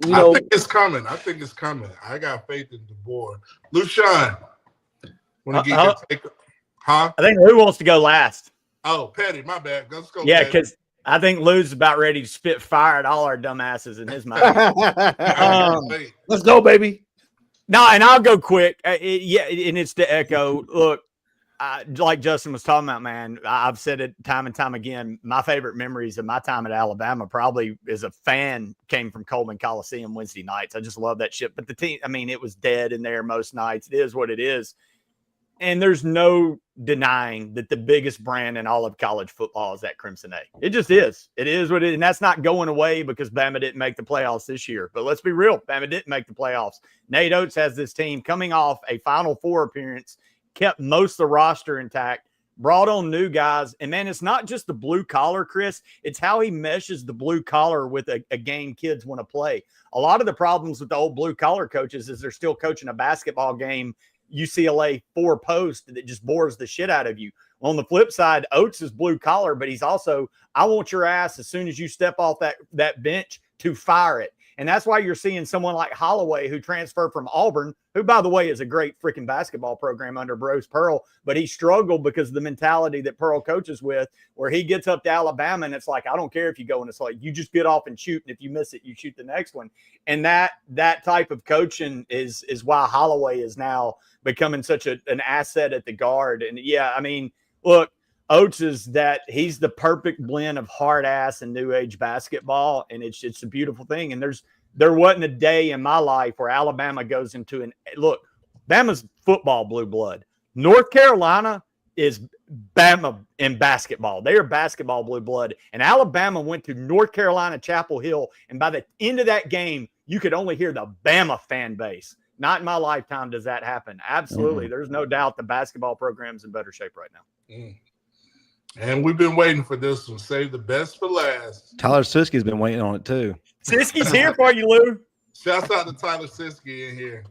You know, I think it's coming. I got faith in the board. Lushawn, want to get your take? Huh? I think Lou wants to go last. Oh, Petty, my bad. Let's go. Yeah, because I think Lou's about ready to spit fire at all our dumbasses in his mind. Let's go, baby. No, and I'll go quick. And it's to echo. Look, like Justin was talking about, man, I've said it time and time again. My favorite memories of my time at Alabama, probably as a fan, came from Coleman Coliseum Wednesday nights. I just love that shit. But the team, I mean, it was dead in there most nights. It is what it is. And there's no denying that the biggest brand in all of college football is that Crimson A. It just is. It is what it is. And that's not going away because Bama didn't make the playoffs this year. But let's be real. Bama didn't make the playoffs. Nate Oates has this team coming off a Final Four appearance, kept most of the roster intact, brought on new guys. And, man, it's not just the blue collar, Chris. It's how he meshes the blue collar with a game kids want to play. A lot of the problems with the old blue collar coaches is they're still coaching a basketball game, UCLA 4-post, that just bores the shit out of you. On the flip side, Oates is blue collar, but he's also, I want your ass as soon as you step off that bench to fire it. And that's why you're seeing someone like Holloway, who transferred from Auburn, who, by the way, is a great freaking basketball program under Bruce Pearl, but he struggled because of the mentality that Pearl coaches with, where he gets up to Alabama and it's like, I don't care if you go in the slate, you just get off and shoot, and if you miss it, you shoot the next one. And that type of coaching is why Holloway is now becoming such an asset at the guard. And yeah, I mean, look, Oates is that he's the perfect blend of hard ass and new age basketball. And it's a beautiful thing. And there wasn't a day in my life where Alabama goes into look, Bama's football blue blood. North Carolina is Bama in basketball. They are basketball blue blood. And Alabama went to North Carolina, Chapel Hill. And by the end of that game, you could only hear the Bama fan base. Not in my lifetime does that happen. Absolutely. There's no doubt the basketball program's in better shape right now. And we've been waiting for this one. Save the best for last. Tyler Siskey's been waiting on it too. Siskey's here for you, Lou. Shouts out to Tyler Siskey in here.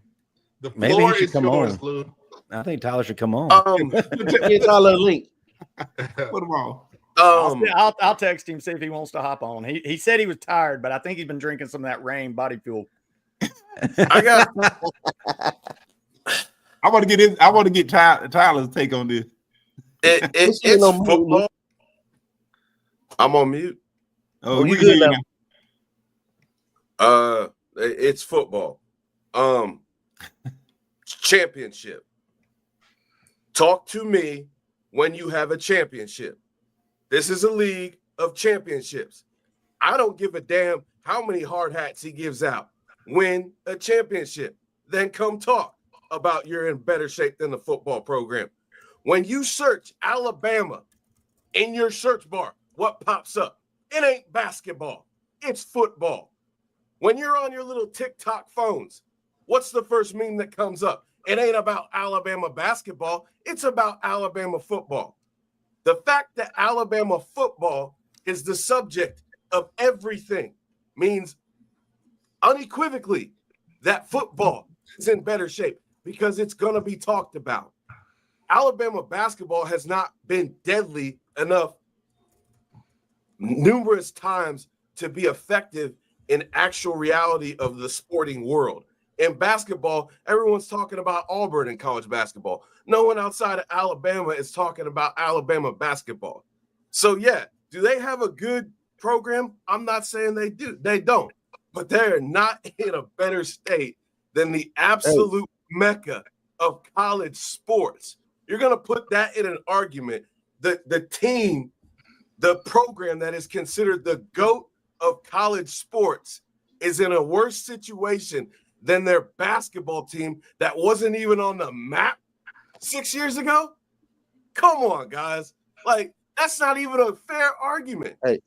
The Maybe floor he should is come yours, on. Lou. I think Tyler should come on. Get Tyler a link. Put them on. I'll text him, see if he wants to hop on. He said he was tired, but I think he's been drinking some of that rain body fuel. I want to get Tyler's take on this. it's on mute, football. I'm on mute. Oh, you we good good now? now. It's football. Championship. Talk to me when you have a championship. This is a league of championships. I don't give a damn how many hard hats he gives out. Win a championship. Then come talk about you're in better shape than the football program. When you search Alabama in your search bar, what pops up? It ain't basketball. It's football. When you're on your little TikTok phones, what's the first meme that comes up? It ain't about Alabama basketball. It's about Alabama football. The fact that Alabama football is the subject of everything means unequivocally that football is in better shape because it's going to be talked about. Alabama basketball has not been deadly enough numerous times to be effective in actual reality of the sporting world. In basketball, everyone's talking about Auburn in college basketball. No one outside of Alabama is talking about Alabama basketball. So, yeah, do they have a good program? I'm not saying they do. They don't. But they're not in a better state than the absolute mecca of college sports. You're going to put that in an argument. The team, the program that is considered the GOAT of college sports is in a worse situation than their basketball team that wasn't even on the map 6 years ago? Come on, guys. Like, that's not even a fair argument. Hey.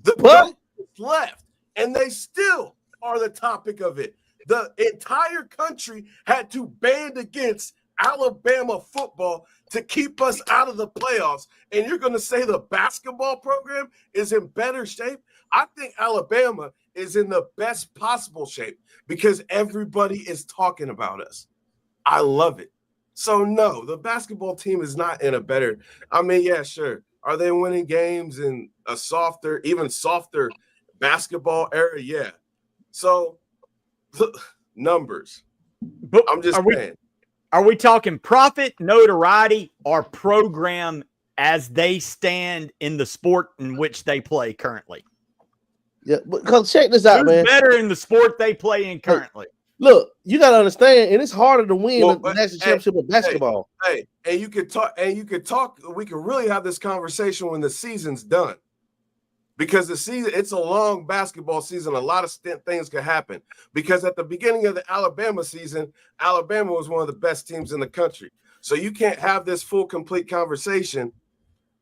The GOAT is left, and they still are the topic of it. The entire country had to band against Alabama football to keep us out of the playoffs. And you're going to say the basketball program is in better shape? I think Alabama is in the best possible shape because everybody is talking about us. I love it. So, no, the basketball team is not in a better – I mean, yeah, sure. Are they winning games in a softer, even softer basketball era? Yeah. So, numbers. But I'm just saying. Are we talking profit, notoriety, or program as they stand in the sport in which they play currently? Yeah, because check this out, Who's man. better in the sport they play in currently? Look, you gotta understand, and it's harder to win the national championship of basketball. Hey, and you could talk. We could really have this conversation when the season's done, because the season, it's a long basketball season. A lot of things could happen. Because at the beginning of the Alabama season, Alabama was one of the best teams in the country. So you can't have this full, complete conversation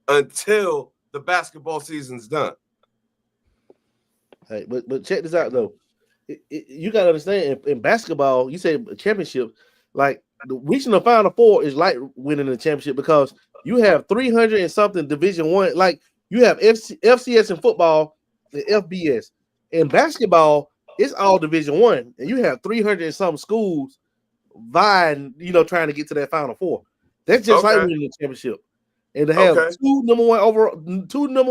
until the basketball season's done. Hey, but check this out though. You gotta understand in basketball, you say championship, like reaching the Final Four is like winning the championship because you have 300 and something Division I. Like you have FCS in football and FBS. In basketball, it's all Division I, and you have 300 and some schools vying, trying to get to that Final Four. That's just like winning the championship. And to have two number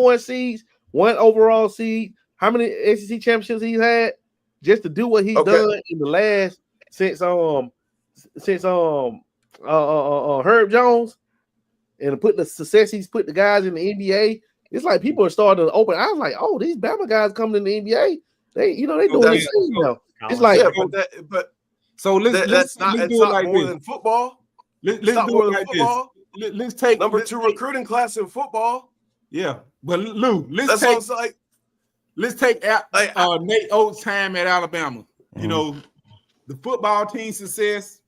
one seeds, one overall seed. How many SEC championships he's had? Just to do what he's done in the last since Herb Jones and put the success he's put the guys in the NBA. It's like people are starting to open. I was like, oh, these Bama guys coming in the NBA. They doing this thing now. It's like, it's not more than football. Let's do it like football. Let's take number 2 recruiting class in football. Yeah, but Lou, let's take Nate Oates' time at Alabama. Mm-hmm. The football team success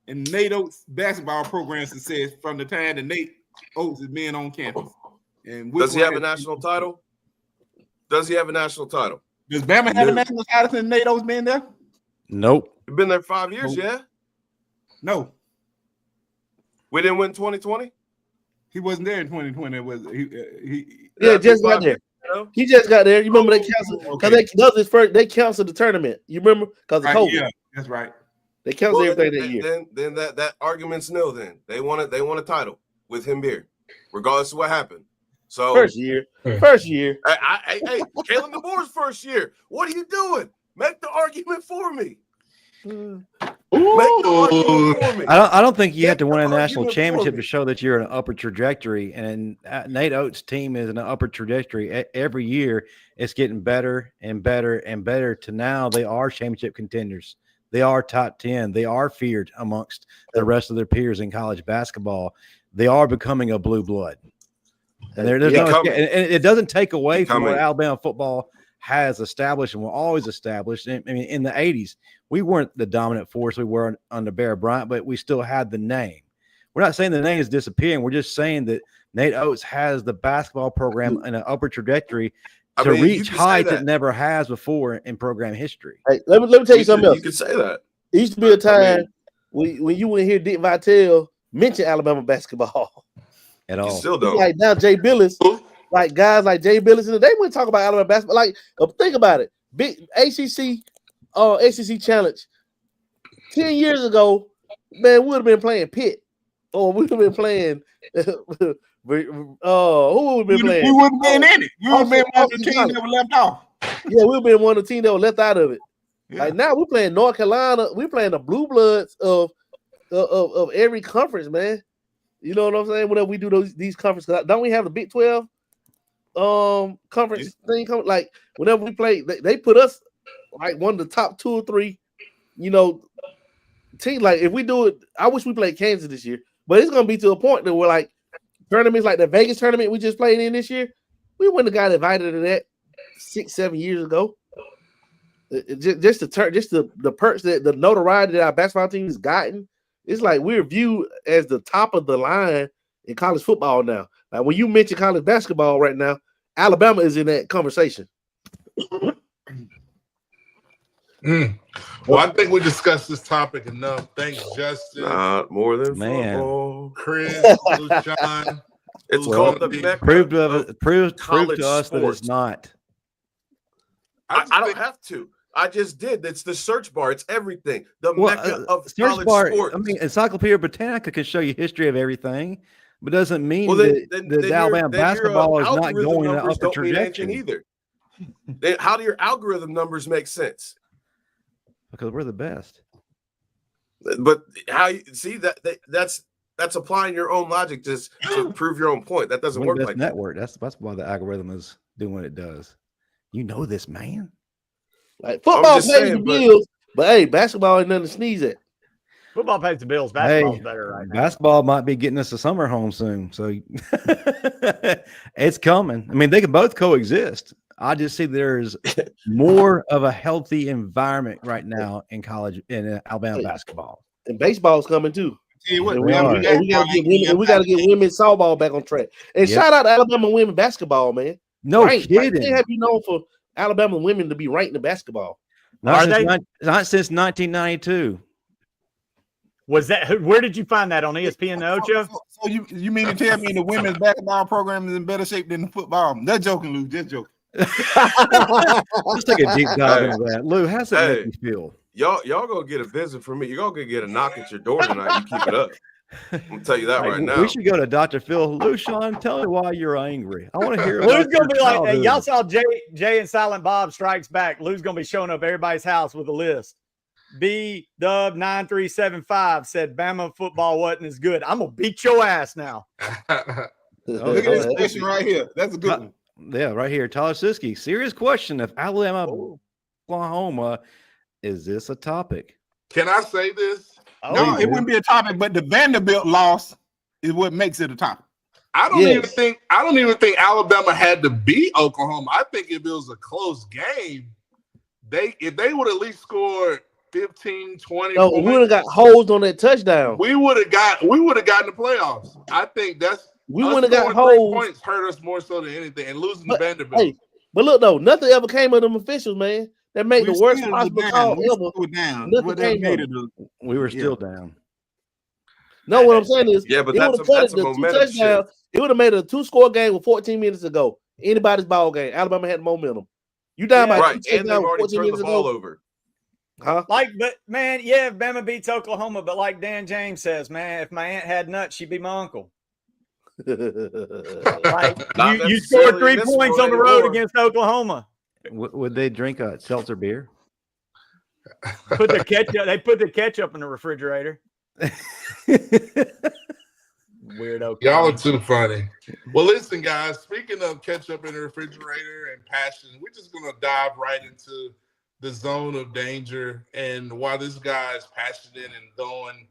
and Nate Oates' basketball program success from the time that Nate Oates is being on campus. And does he have a national title? Does he have a national title? Does Bama have a national title since Nate Oates been there? Nope. You've been there 5 years, yeah? No. We didn't win 2020? He wasn't there in 2020. Was he? Just got there. He just got there. You remember they canceled because they canceled the tournament. You remember because of COVID. Yeah, that's right. They canceled everything that year. Then that argument's nil. Then they want a title with him here, regardless of what happened. So first year. Hey, Kalen DeBoer's first year. What are you doing? Make the argument for me. I don't think you have to win a national championship to show that you're in an upward trajectory. And Nate Oates' team is in an upward trajectory. Every year, it's getting better and better and better to now they are championship contenders. They are top 10. They are feared amongst the rest of their peers in college basketball. They are becoming a blue blood. And and it doesn't take away from what Alabama football has established and will always establish. I mean, in the 80s, we weren't the dominant force we were under Bear Bryant, but we still had the name. We're not saying the name is disappearing. We're just saying that Nate Oates has the basketball program in an upward trajectory to reach heights it never has before in program history. Hey, let me tell you something else. You can say that. It used to be a time when you wouldn't hear Dick Vitale mention Alabama basketball at all. You still don't. Like now, Jay Billis, like guys like Jay Billis, and they wouldn't talk about Alabama basketball. Like, think about it. Big ACC challenge 10 years ago, man, we would have been playing Pitt, or we would have been playing. Who would have been playing? We wouldn't been in it. We would have been one of the teams that were left off. Yeah, we've been one of the teams that were left out of it. Yeah. Like now, we're playing North Carolina. We're playing the blue bloods of every conference, man. You know what I'm saying? Whenever we do these conferences, don't we have the Big 12 conference thing? Like whenever we play, they put us like one of the top 2 or 3, teams. Like if we do it, I wish we played Kansas this year, but it's gonna be to a point that we're like tournaments like the Vegas tournament we just played in this year. We wouldn't have got invited to that 6-7 years ago. Just the perks that the notoriety that our basketball team has gotten. It's like we're viewed as the top of the line in college football now. Like when you mention college basketball right now, Alabama is in that conversation. Well, I think we discussed this topic enough. Thanks, Justin. Not more than football. Chris, Lucian. It's called the Mecca. Prove to us that it's not. I don't have to. I just did. It's the search bar. It's everything. The Mecca of search college bar, sports. I mean, Encyclopedia Britannica can show you history of everything, but doesn't mean that Alabama basketball is not going in an upper trajectory either. How do your algorithm numbers make sense? Because we're the best. But how you see that's applying your own logic just to prove your own point. That doesn't work like network. That's why the algorithm is doing what it does. You know this, man. Like football pays the bills, but hey, basketball ain't nothing to sneeze at. Football pays the bills. Basketball's better right now. Basketball might be getting us a summer home soon, so it's coming. I mean, they can both coexist. I just see there's more of a healthy environment right now in college in Alabama basketball. And baseball's coming too. We got to get women's softball back on track. And shout out to Alabama women basketball, man. No kidding. They have you known for Alabama women to be ranked in basketball. Not since 1992. Was that? Where did you find that on ESPN, Ocho? So you mean to tell me the women's basketball program is in better shape than the football? That's joking, Lou. Just joking. Let's take a deep dive into that. Lou, how's that make you feel? Y'all gonna get a visit from me. You're gonna get a knock at your door tonight. You keep it up. I'm gonna tell you that right now. We should go to Dr. Phil. Lou, Sean, tell me why you're angry. I want to hear. Lou's gonna be like, hey, y'all saw Jay and Silent Bob Strikes Back. Lou's gonna be showing up everybody's house with a list. B-Dub 9375 said Bama football wasn't as good. I'm gonna beat your ass now. Look at this question right here. That's a good one. Yeah, right here. Tyler Siski. Serious question. If Alabama, Oklahoma, is this a topic? Can I say this? No, it wouldn't be a topic, but the Vanderbilt loss is what makes it a topic. I don't even think Alabama had to beat Oklahoma. I think if it was a close game, if they would at least scored 15, 20 points, we would have got hosed on that touchdown. We would have gotten the playoffs. I think we would have got hosed. Points hurt us more so than anything, and losing to Vanderbilt. Hey, but look though, nothing ever came of them officials, man. That made the worst possible call ever. We were still down. No, what I'm saying is, but that's a momentum shift. It would have made a 2-score game with 14 minutes to go. Anybody's ball game. Alabama had the momentum. You down by Right, two and they've already 14 turned the minutes ball ago. over. Huh? Like, but man, yeah, if Bama beats Oklahoma, but like Dan James says, man, if my aunt had nuts, she'd be my uncle. Like Not you scored necessarily 3 in this points world on the road anymore. against Oklahoma. Would they drink a seltzer beer? Put the ketchup. They put the ketchup in the refrigerator. Weirdo. Y'all are clown. too funny. Well, listen, guys, speaking of ketchup in the refrigerator and passion, we're just going to dive right into the zone of danger and why this guy is passionate and going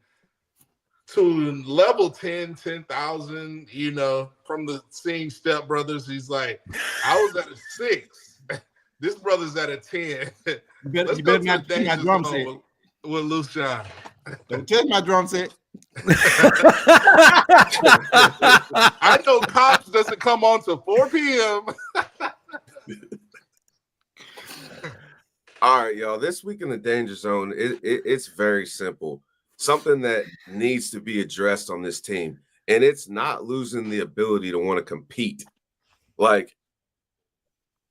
to level 10,000, you know, from the seeing Step Brothers. He's like, I was at a 6. This brother's at a 10. Let's go to the danger zone with Lucian. Don't touch my drum set. I know Cops doesn't come on till 4 p.m. All right, y'all. This week in the danger zone, it's very simple. Something that needs to be addressed on this team, and it's not losing the ability to want to compete. Like,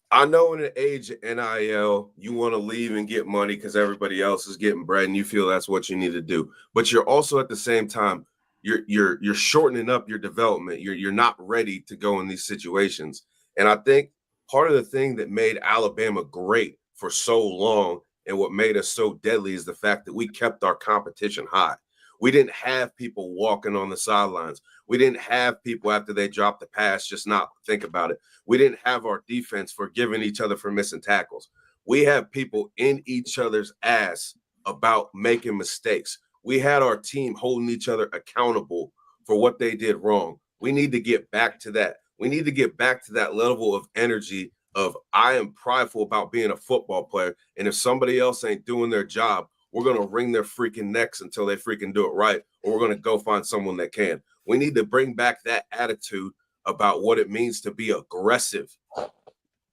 I know in the age of NIL, you want to leave and get money because everybody else is getting bread, and you feel that's what you need to do. But you're also at the same time, you're shortening up your development. You're not ready to go in these situations. And I think part of the thing that made Alabama great for so long and what made us so deadly is the fact that we kept our competition high. We didn't have people walking on the sidelines. We didn't have people after they dropped the pass just not think about it. We didn't have our defense forgiving each other for missing tackles. We have people in each other's ass about making mistakes. We had our team holding each other accountable for what they did wrong. We need to get back to that. We need to get back to that level of energy of I am prideful about being a football player, and if somebody else ain't doing their job, we're going to wring their freaking necks until they freaking do it right, or we're going to go find someone that can. We need to bring back that attitude about what it means to be aggressive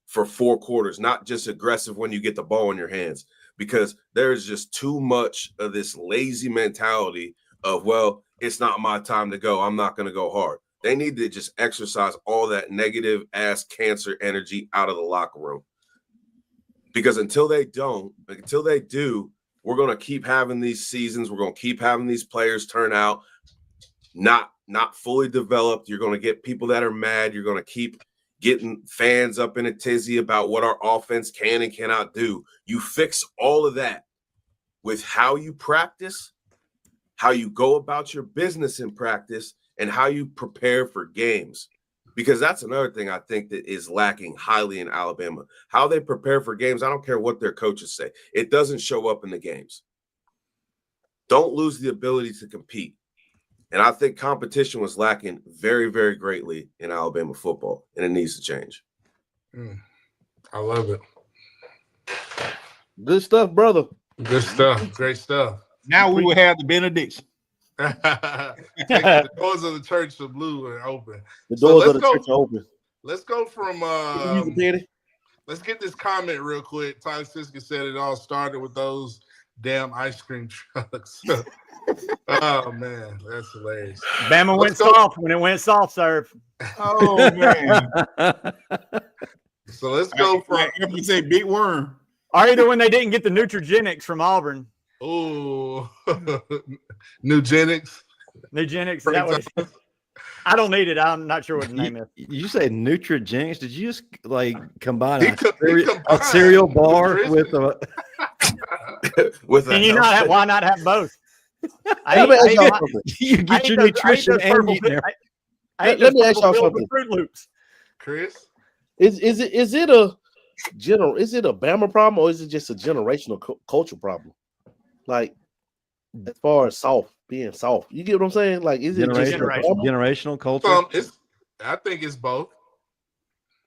for 4 quarters, not just aggressive when you get the ball in your hands, because there's just too much of this lazy mentality of, well, it's not my time to go. I'm not going to go hard. They need to just exercise all that negative ass cancer energy out of the locker room. Because until they do, we're going to keep having these seasons. We're going to keep having these players turn out not fully developed. You're going to get people that are mad. You're going to keep getting fans up in a tizzy about what our offense can and cannot do. You fix all of that with how you practice, how you go about your business in practice, and how you prepare for games. Because that's another thing I think that is lacking highly in Alabama. How they prepare for games, I don't care what their coaches say. It doesn't show up in the games. Don't lose the ability to compete. And I think competition was lacking very, very greatly in Alabama football, and it needs to change. I love it. Good stuff, brother. Good stuff. Great stuff. Now we will have the benediction. The doors of the church are blue and open. The doors of the church are open. Let's go from let's get this comment real quick. Ty Siska said it all started with those damn ice cream trucks. Oh man, that's hilarious. Bama went soft when it went soft serve. Oh man. So let's go from you say big worm. Or either when they didn't get the Nutrigenics from Auburn. Oh, Nugenics. Nugenics. That was, I don't need it. I'm not sure what the name is. You say Nutrigenics? Did you just like combine He a cereal bar with a with Can you not have, why not have both? You get your nutrition and eat there. Let me ask y'all something. Fruit Loops. Chris, is it a Bama problem, or is it just a generational culture problem? Like, as far as being soft, you get what I'm saying? Like, is it just generational culture? I think it's both.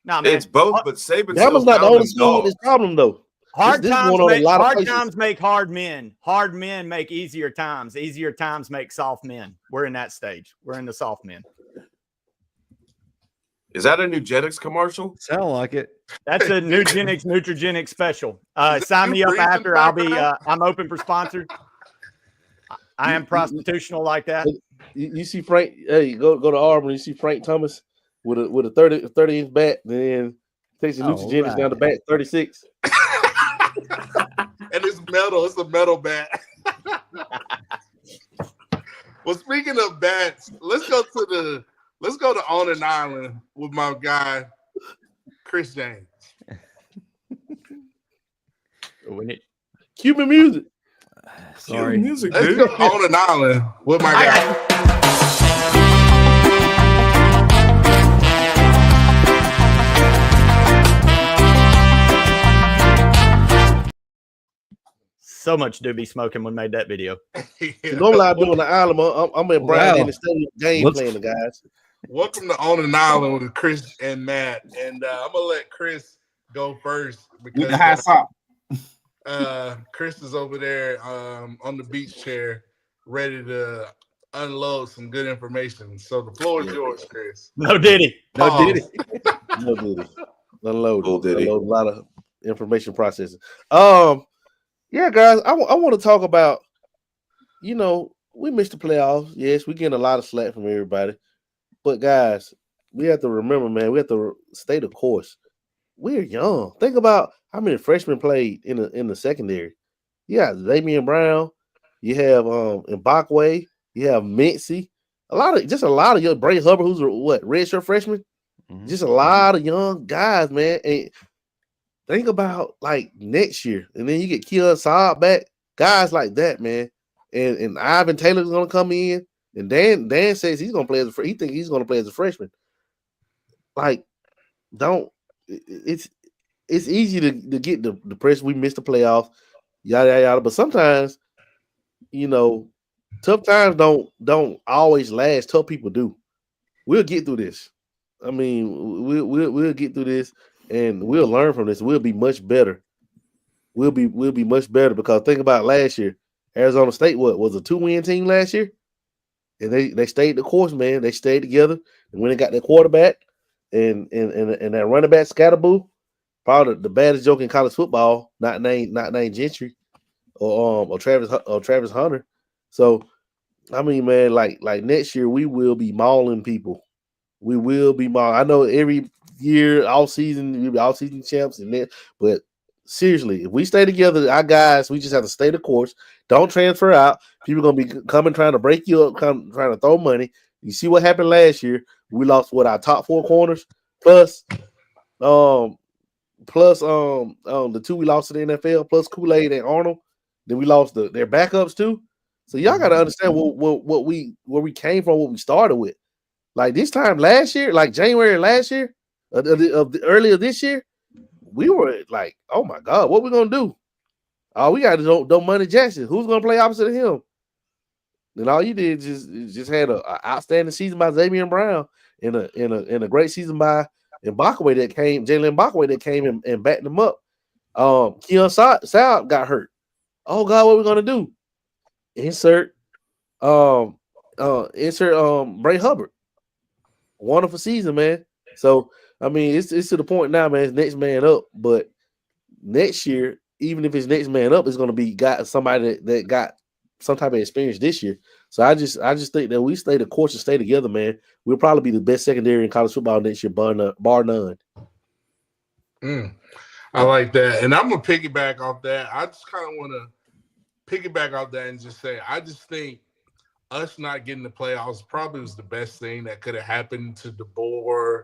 No, man. It's both, but Saban Bama's not the only school with this problem, though. Hard times make hard men. Hard men make easier times. Easier times make soft men. We're in that stage. We're in the soft men. Is that a Nugenics commercial? Sound like it. That's a Nutrigenics special. Sign me up after. I'll be. I'm open for sponsors. I am prostitutional like that. You see Frank? Hey, go to Auburn. You see Frank Thomas with a 30-inch bat, then takes your Neutrogena down the back 36. And it's metal. It's a metal bat. Well, speaking of bats, let's go to On an Island with my guy Chris James. Cuban music. Sorry. Cue music, Let's dude. go On an Island with my guy. So much doobie smoking when we made that video. Normally I do on the island. I'm at Brian in the stadium game playing the guys. Welcome to On an Island with Chris and Matt. And I'm gonna let Chris go first With the because high sock. Chris is over there on the beach chair, ready to unload some good information. So the floor is yours, Chris. No Diddy. No Pause. Diddy. No Diddy. Unload. Little Diddy. Unload a lot of information processing. Yeah, guys, I want to talk about, we missed the playoffs. Yes, we getting a lot of slack from everybody. But, guys, we have to remember, man, we have to stay the course. We're young. Think about how many freshmen played in the secondary. You have Damian Brown. You have Mbakwe. You have Mincy. A lot of young Bray Hubbard, who's what, redshirt freshman? Mhm. Just a lot of young guys, man. And think about like next year, and then you get Keon Saab back, guys like that, man. And Ivan Taylor's gonna come in, and Dan says he's gonna play as he thinks he's gonna play as a freshman. Like, it's easy to get the press. We missed the playoffs, yada yada yada. But sometimes, tough times don't always last. Tough people do. We'll get through this. I mean, we'll get through this. And we'll learn from this. We'll be much better. We'll be much better because think about last year. Arizona State was a 2-win team last year, and they stayed the course, man. They stayed together, and when they got their quarterback and that running back Scatterboo, probably the baddest joke in college football, not named Gentry or Travis Hunter. So I mean, man, like next year we will be mauling people. We will be mauling. I know every year, all season, we'll be all season champs, but seriously, if we stay together, our guys, we just have to stay the course. Don't transfer out. People are gonna be coming trying to break you up, trying to throw money. You see what happened last year? We lost our top 4 corners plus the 2 we lost to the NFL plus Kool-Aid and Arnold. Then we lost their backups too. So y'all got to understand where we came from, what we started with. Like this time last year, like January last year. Earlier this year, we were like, oh my God, what we gonna do? Oh, we got to do Money Jackson. Who's gonna play opposite of him? And all you did just had an outstanding season by Damian Brown and a great season by Jalen Mbakwe that came and backed him up. Keon Saab got hurt. Oh God, what we gonna do? Insert Bray Hubbard. Wonderful season, man. So I mean, it's to the point now, man. It's next man up. But next year, even if it's next man up, it's going to be somebody that got some type of experience this year. So I just think that we stay the course and stay together, man. We'll probably be the best secondary in college football next year, bar none. I like that, and I'm gonna piggyback off that. I just kind of want to piggyback off that and just say, I just think us not getting the playoffs probably was the best thing that could have happened to DeBoer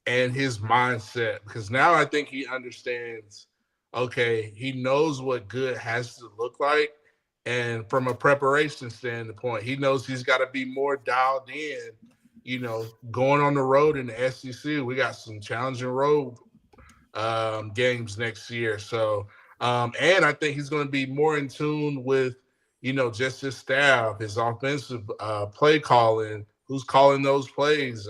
and his mindset, because now I think he understands, okay, he knows what good has to look like. And from a preparation standpoint, he knows he's got to be more dialed in, going on the road in the SEC. We got some challenging road games next year. So, and I think he's going to be more in tune with, just his staff, his offensive play calling, who's calling those plays,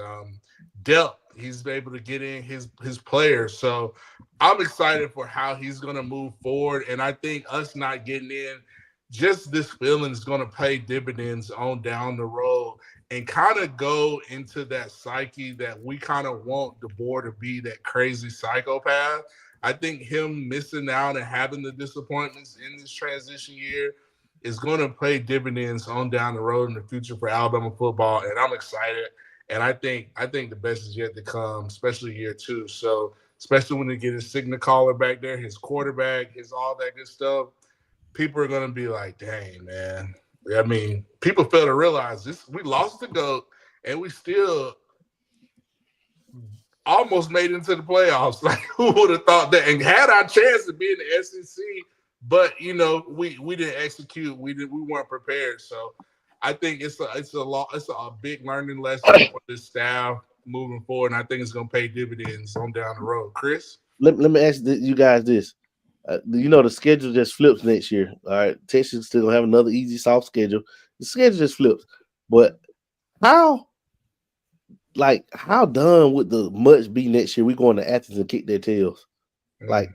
depth. He's able to get in his players. So I'm excited for how he's going to move forward. And I think us not getting in, just this feeling is going to pay dividends on down the road and kind of go into that psyche that we kind of want DeBoer to be, that crazy psychopath. I think him missing out and having the disappointments in this transition year is going to pay dividends on down the road in the future for Alabama football. And I'm excited. And I think the best is yet to come, especially year 2. So especially when they get his signal caller back there, his quarterback, his all that good stuff, people are gonna be like, dang, man. I mean, people fail to realize this. We lost the GOAT, and we still almost made it into the playoffs. Like, who would have thought that? And had our chance to be in the SEC, but we didn't execute. We weren't prepared. So I think it's a big learning lesson for this staff moving forward, and I think it's gonna pay dividends on down the road. Chris, let me ask you guys this. The schedule just flips next year. All right, Texas still gonna have another easy, soft schedule. The schedule just flips. But how done would the much be next year? We going to Athens and kick their tails. Like,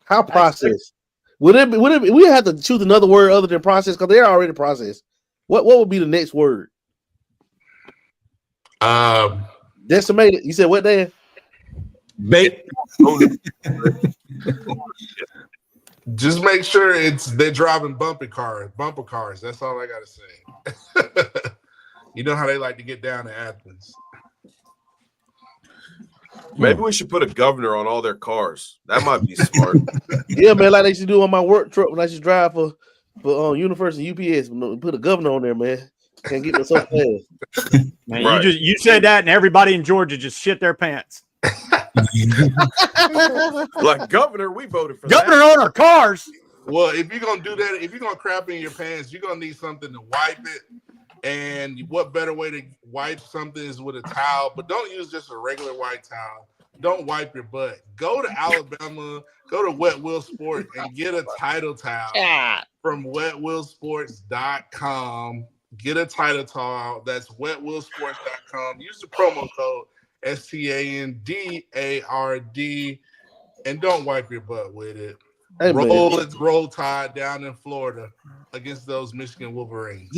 how processed? Would it be? We have to choose another word other than process because they're already processed. What would be the next word? Decimated. You said what, Dan? Just make sure they're driving bumper cars. That's all I gotta say. You know how they like to get down to Athens. Maybe we should put a governor on all their cars. That might be smart. Yeah, man, like they used to do on my work truck when I used to drive for Universal UPS. Put a governor on there, man. Can't get me so fast. Man, Right. you said that, and everybody in Georgia just shit their pants. Like, governor, we voted for Governor that. on our cars. Well, if you're gonna do that, if you're gonna crap in your pants, you're gonna need something to wipe it. And what better way to wipe something is with a towel, but don't use just a regular white towel. Don't wipe your butt. Go to Alabama, go to Wet Will Sport and get a title towel from wetwillsports.com. Get a title towel. That's wetwillsports.com. Use the promo code STANDARD and don't wipe your butt with it. Hey, Roll Tide down in Florida against those Michigan Wolverines.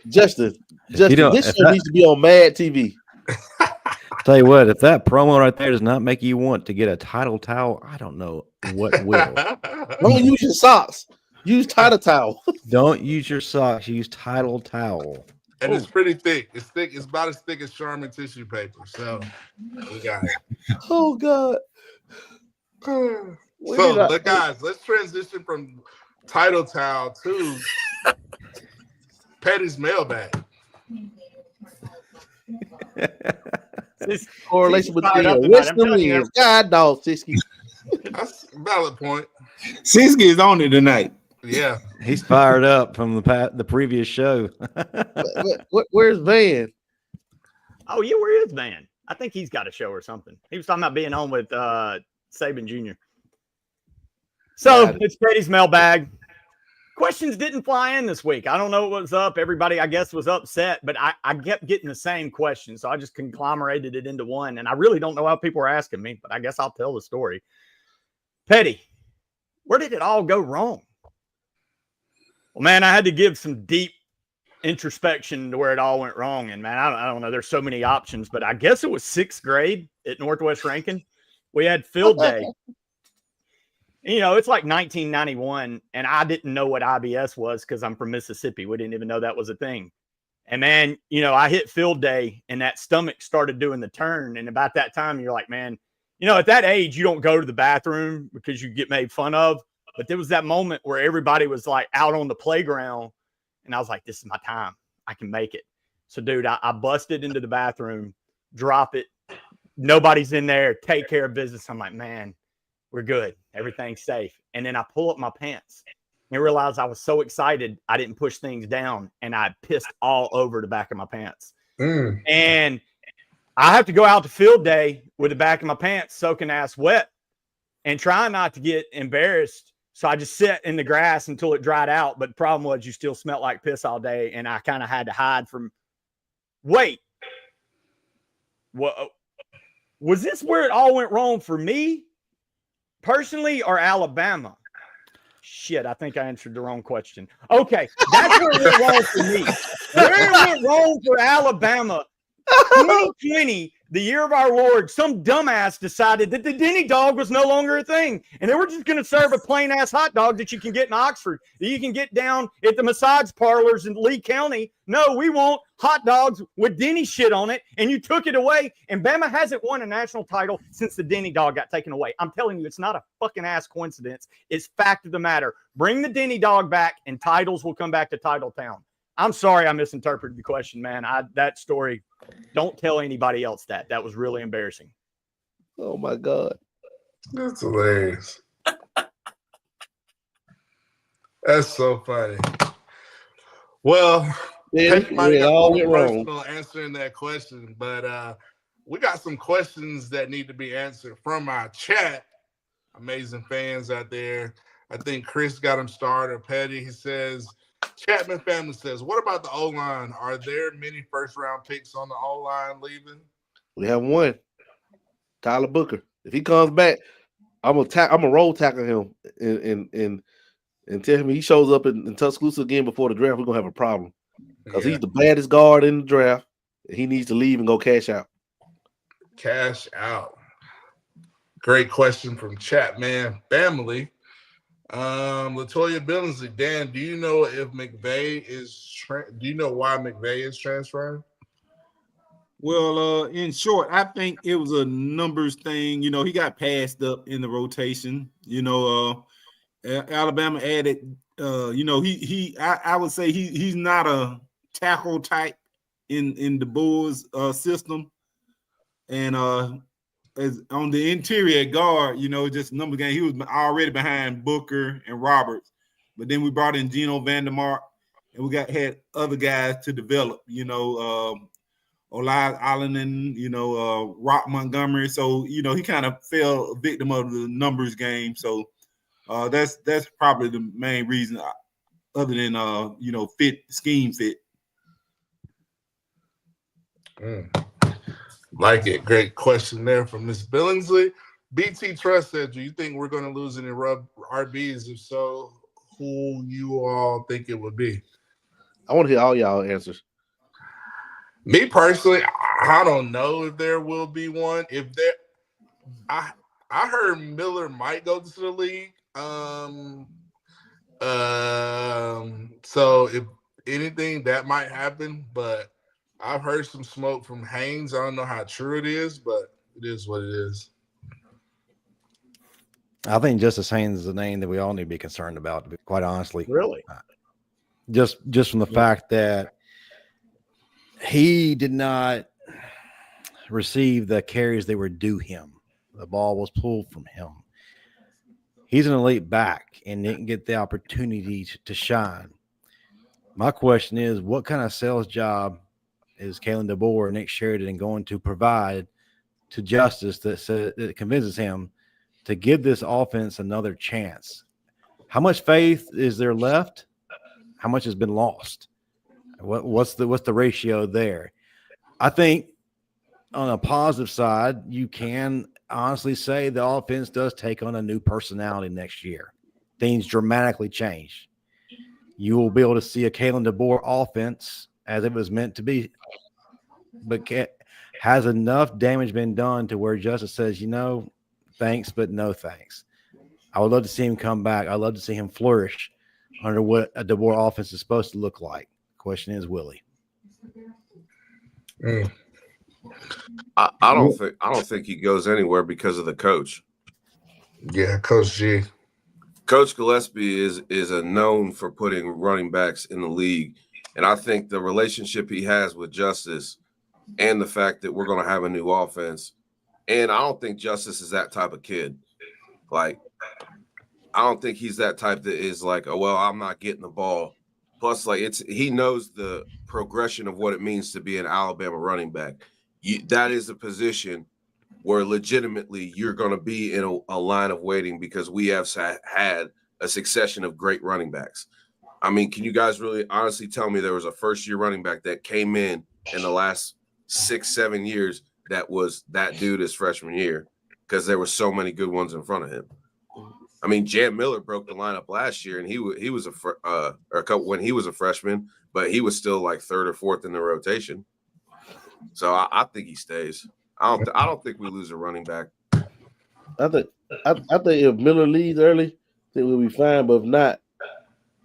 Justin, this show needs to be on Mad TV. Tell you what, if that promo right there does not make you want to get a title towel, I don't know what will. Don't use your socks. Use title towel. Don't use your socks. Use title towel. And it's pretty thick. It's thick. It's about as thick as Charmin tissue paper. So we got it. Oh God. So, guys, let's transition from title towel to Petty's mailbag. This correlation with the Western Winds. God dog, Siski. That's a valid point. Siski is on it tonight. Yeah. He's fired up from the previous show. Where's Van? Oh, yeah, where is Van? I think he's got a show or something. He was talking about being on with Saban Jr. So it's Petty's mailbag. Questions didn't fly in this week. I don't know what was up. Everybody, I guess, was upset, but I kept getting the same question. So I just conglomerated it into one. And I really don't know how people were asking me, but I guess I'll tell the story. Petty, where did it all go wrong? Well, man, I had to give some deep introspection to where it all went wrong. And, man, I don't know. There's so many options, but I guess it was 6th grade at Northwest Rankin. We had field day. It's like 1991, and I didn't know what IBS was because I'm from Mississippi. We didn't even know that was a thing. And, man, I hit field day, and that stomach started doing the turn. And about that time, you're like, man, at that age, you don't go to the bathroom because you get made fun of. But there was that moment where everybody was, like, out on the playground, and I was like, this is my time. I can make it. So, dude, I busted into the bathroom, drop it. Nobody's in there. Take care of business. I'm like, man, we're good. Everything's safe. And then I pull up my pants and realized I was so excited I didn't push things down, and I pissed all over the back of my pants. And I have to go out to field day with the back of my pants soaking ass wet and try not to get embarrassed. So I just sit in the grass until it dried out. But the problem was you still smelled like piss all day, and I kind of had to hide from – wait. What? Was this where it all went wrong for me personally or Alabama? Shit, I think I answered the wrong question. Okay, that's where it went wrong for me. Where it went wrong for Alabama, 2020, the year of our Lord, some dumbass decided that the Denny dog was no longer a thing. And they were just going to serve a plain ass hot dog that you can get in Oxford, that you can get down at the massage parlors in Lee County. No, we want hot dogs with Denny shit on it. And you took it away. And Bama hasn't won a national title since the Denny dog got taken away. I'm telling you, it's not a fucking ass coincidence. It's fact of the matter. Bring the Denny dog back and titles will come back to Titletown. I'm sorry I misinterpreted the question, man. That story, don't tell anybody else that. That was really embarrassing. Oh, my God. That's hilarious. That's so funny. Well, Yeah, might we have all got went wrong. personal answering that question, but we got some questions that need to be answered from our chat. Amazing fans out there. I think Chris got him started. Petty, he says, Chapman family says, what about the O-line? Are there many first-round picks on the O-line leaving? We have one. Tyler Booker. If he comes back, I'm gonna roll tackle him and tell him he shows up in Tuscaloosa again before the draft, we're gonna have a problem. Because he's the baddest guard in the draft. He needs to leave and go cash out. Cash out. Great question from Chapman family. Latoya Billingsley, Dan, do you know if McVay is do you know why McVay is transferring? Well, in short, I think it was a numbers thing. You know, he got passed up in the rotation. You know, Alabama added. You know, I would say he's not a tackle type in the Bulls system, and as on the interior guard, you know, just number game, he was already behind Booker and Roberts, but then we brought in Geno Vandermark, and we had other guys to develop, you know, Olave Allen, you know, Rock Montgomery. So, you know, he kind of fell a victim of the numbers game. So that's probably the main reason, other than you know, scheme fit. Like it. Great question there from Miss Billingsley. BT Trust said, do you think we're going to lose any RBs? If so, who you all think it would be? I want to hear all y'all answers. Me personally, I don't know if there will be one. If there, I heard Miller might go to the league. So if anything, that might happen. But I've heard some smoke from Haynes. I don't know how true it is, but it is what it is. I think Justice Haynes is a name that we all need to be concerned about, quite honestly. Really? Just from the fact that he did not receive the carries that were due him. The ball was pulled from him. He's an elite back and didn't get the opportunity to shine. My question is, what kind of sales job is Kalen DeBoer and Nick Sheridan going to provide to Justice that convinces him to give this offense another chance? How much faith is there left? How much has been lost? What's the ratio there? I think on a positive side, you can honestly say the offense does take on a new personality next year. Things dramatically change. You will be able to see a Kalen DeBoer offense as it was meant to be. But has enough damage been done to where Justice says, you know, thanks, but no thanks? I would love to see him come back. I'd love to see him flourish under what a DeBoer offense is supposed to look like. Question is, will he? I don't think he goes anywhere because of the coach. Yeah, Coach G. Coach Gillespie is a known for putting running backs in the league, and I think the relationship he has with Justice and the fact that we're going to have a new offense, and I don't think Justice is that type of kid. Like, I don't think he's that type that is like, oh, well, I'm not getting the ball. Plus, like, he knows the progression of what it means to be an Alabama running back. That is a position where legitimately you're going to be in a line of waiting because we have had a succession of great running backs. I mean, can you guys really honestly tell me there was a first-year running back that came in the last 6-7 years that was that dude his freshman year? Because there were so many good ones in front of him. I mean, Jan Miller broke the lineup last year, and he was when he was a freshman, but he was still like third or fourth in the rotation. So I think he stays. I don't think we lose a running back. I think if Miller leaves early, I think we'll be fine. But if not,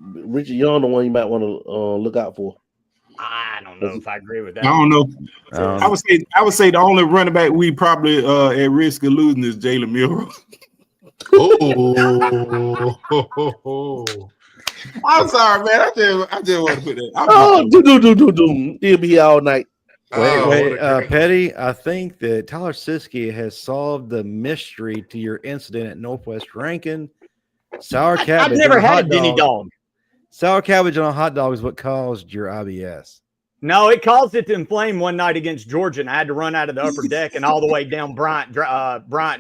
Richard Young, the one you might want to look out for. I don't know if I agree with that. I don't know. Um, I would say the only running back we probably at risk of losing is Jalen Milroe. Oh, I'm sorry, man. I just want to put that. He'll be here all night. Wait, what wait, a great- Petty. I think that Tyler Siskey has solved the mystery to your incident at Northwest Rankin. Sour cabbage. I've never on had a hot Denny dog. Sour cabbage on a hot dog is what caused your IBS. No, it caused it to inflame one night against Georgia, and I had to run out of the upper deck and all the way down Bryant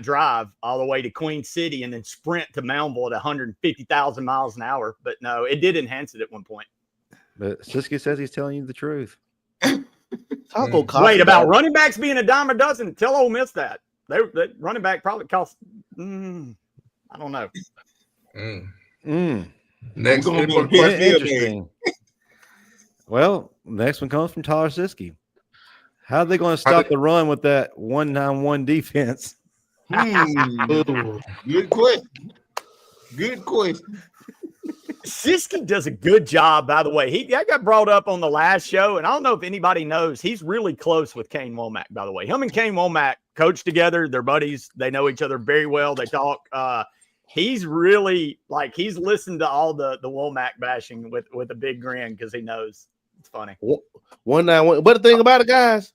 Drive, all the way to Queen City, and then sprint to Moundville at 150,000 miles an hour. But no, it did enhance it at one point. But Siskey says he's telling you the truth. Taco Wait, about running backs being a dime a dozen? Tell Ole Miss that. That running back probably cost, I don't know. Next I'm gonna input go question. Interesting. Well, next one comes from Tyler Siskey. How are they going to stop the run with that 1-9-1 defense? Ooh. Good question. Good question. Siskey does a good job, by the way. That got brought up on the last show, and I don't know if anybody knows, he's really close with Kane Womack, by the way. Him and Kane Womack coach together. They're buddies. They know each other very well. They talk. He's really, he's listened to all the Womack bashing with a big grin because he knows. It's funny. 1-9-1. But the thing about it, guys,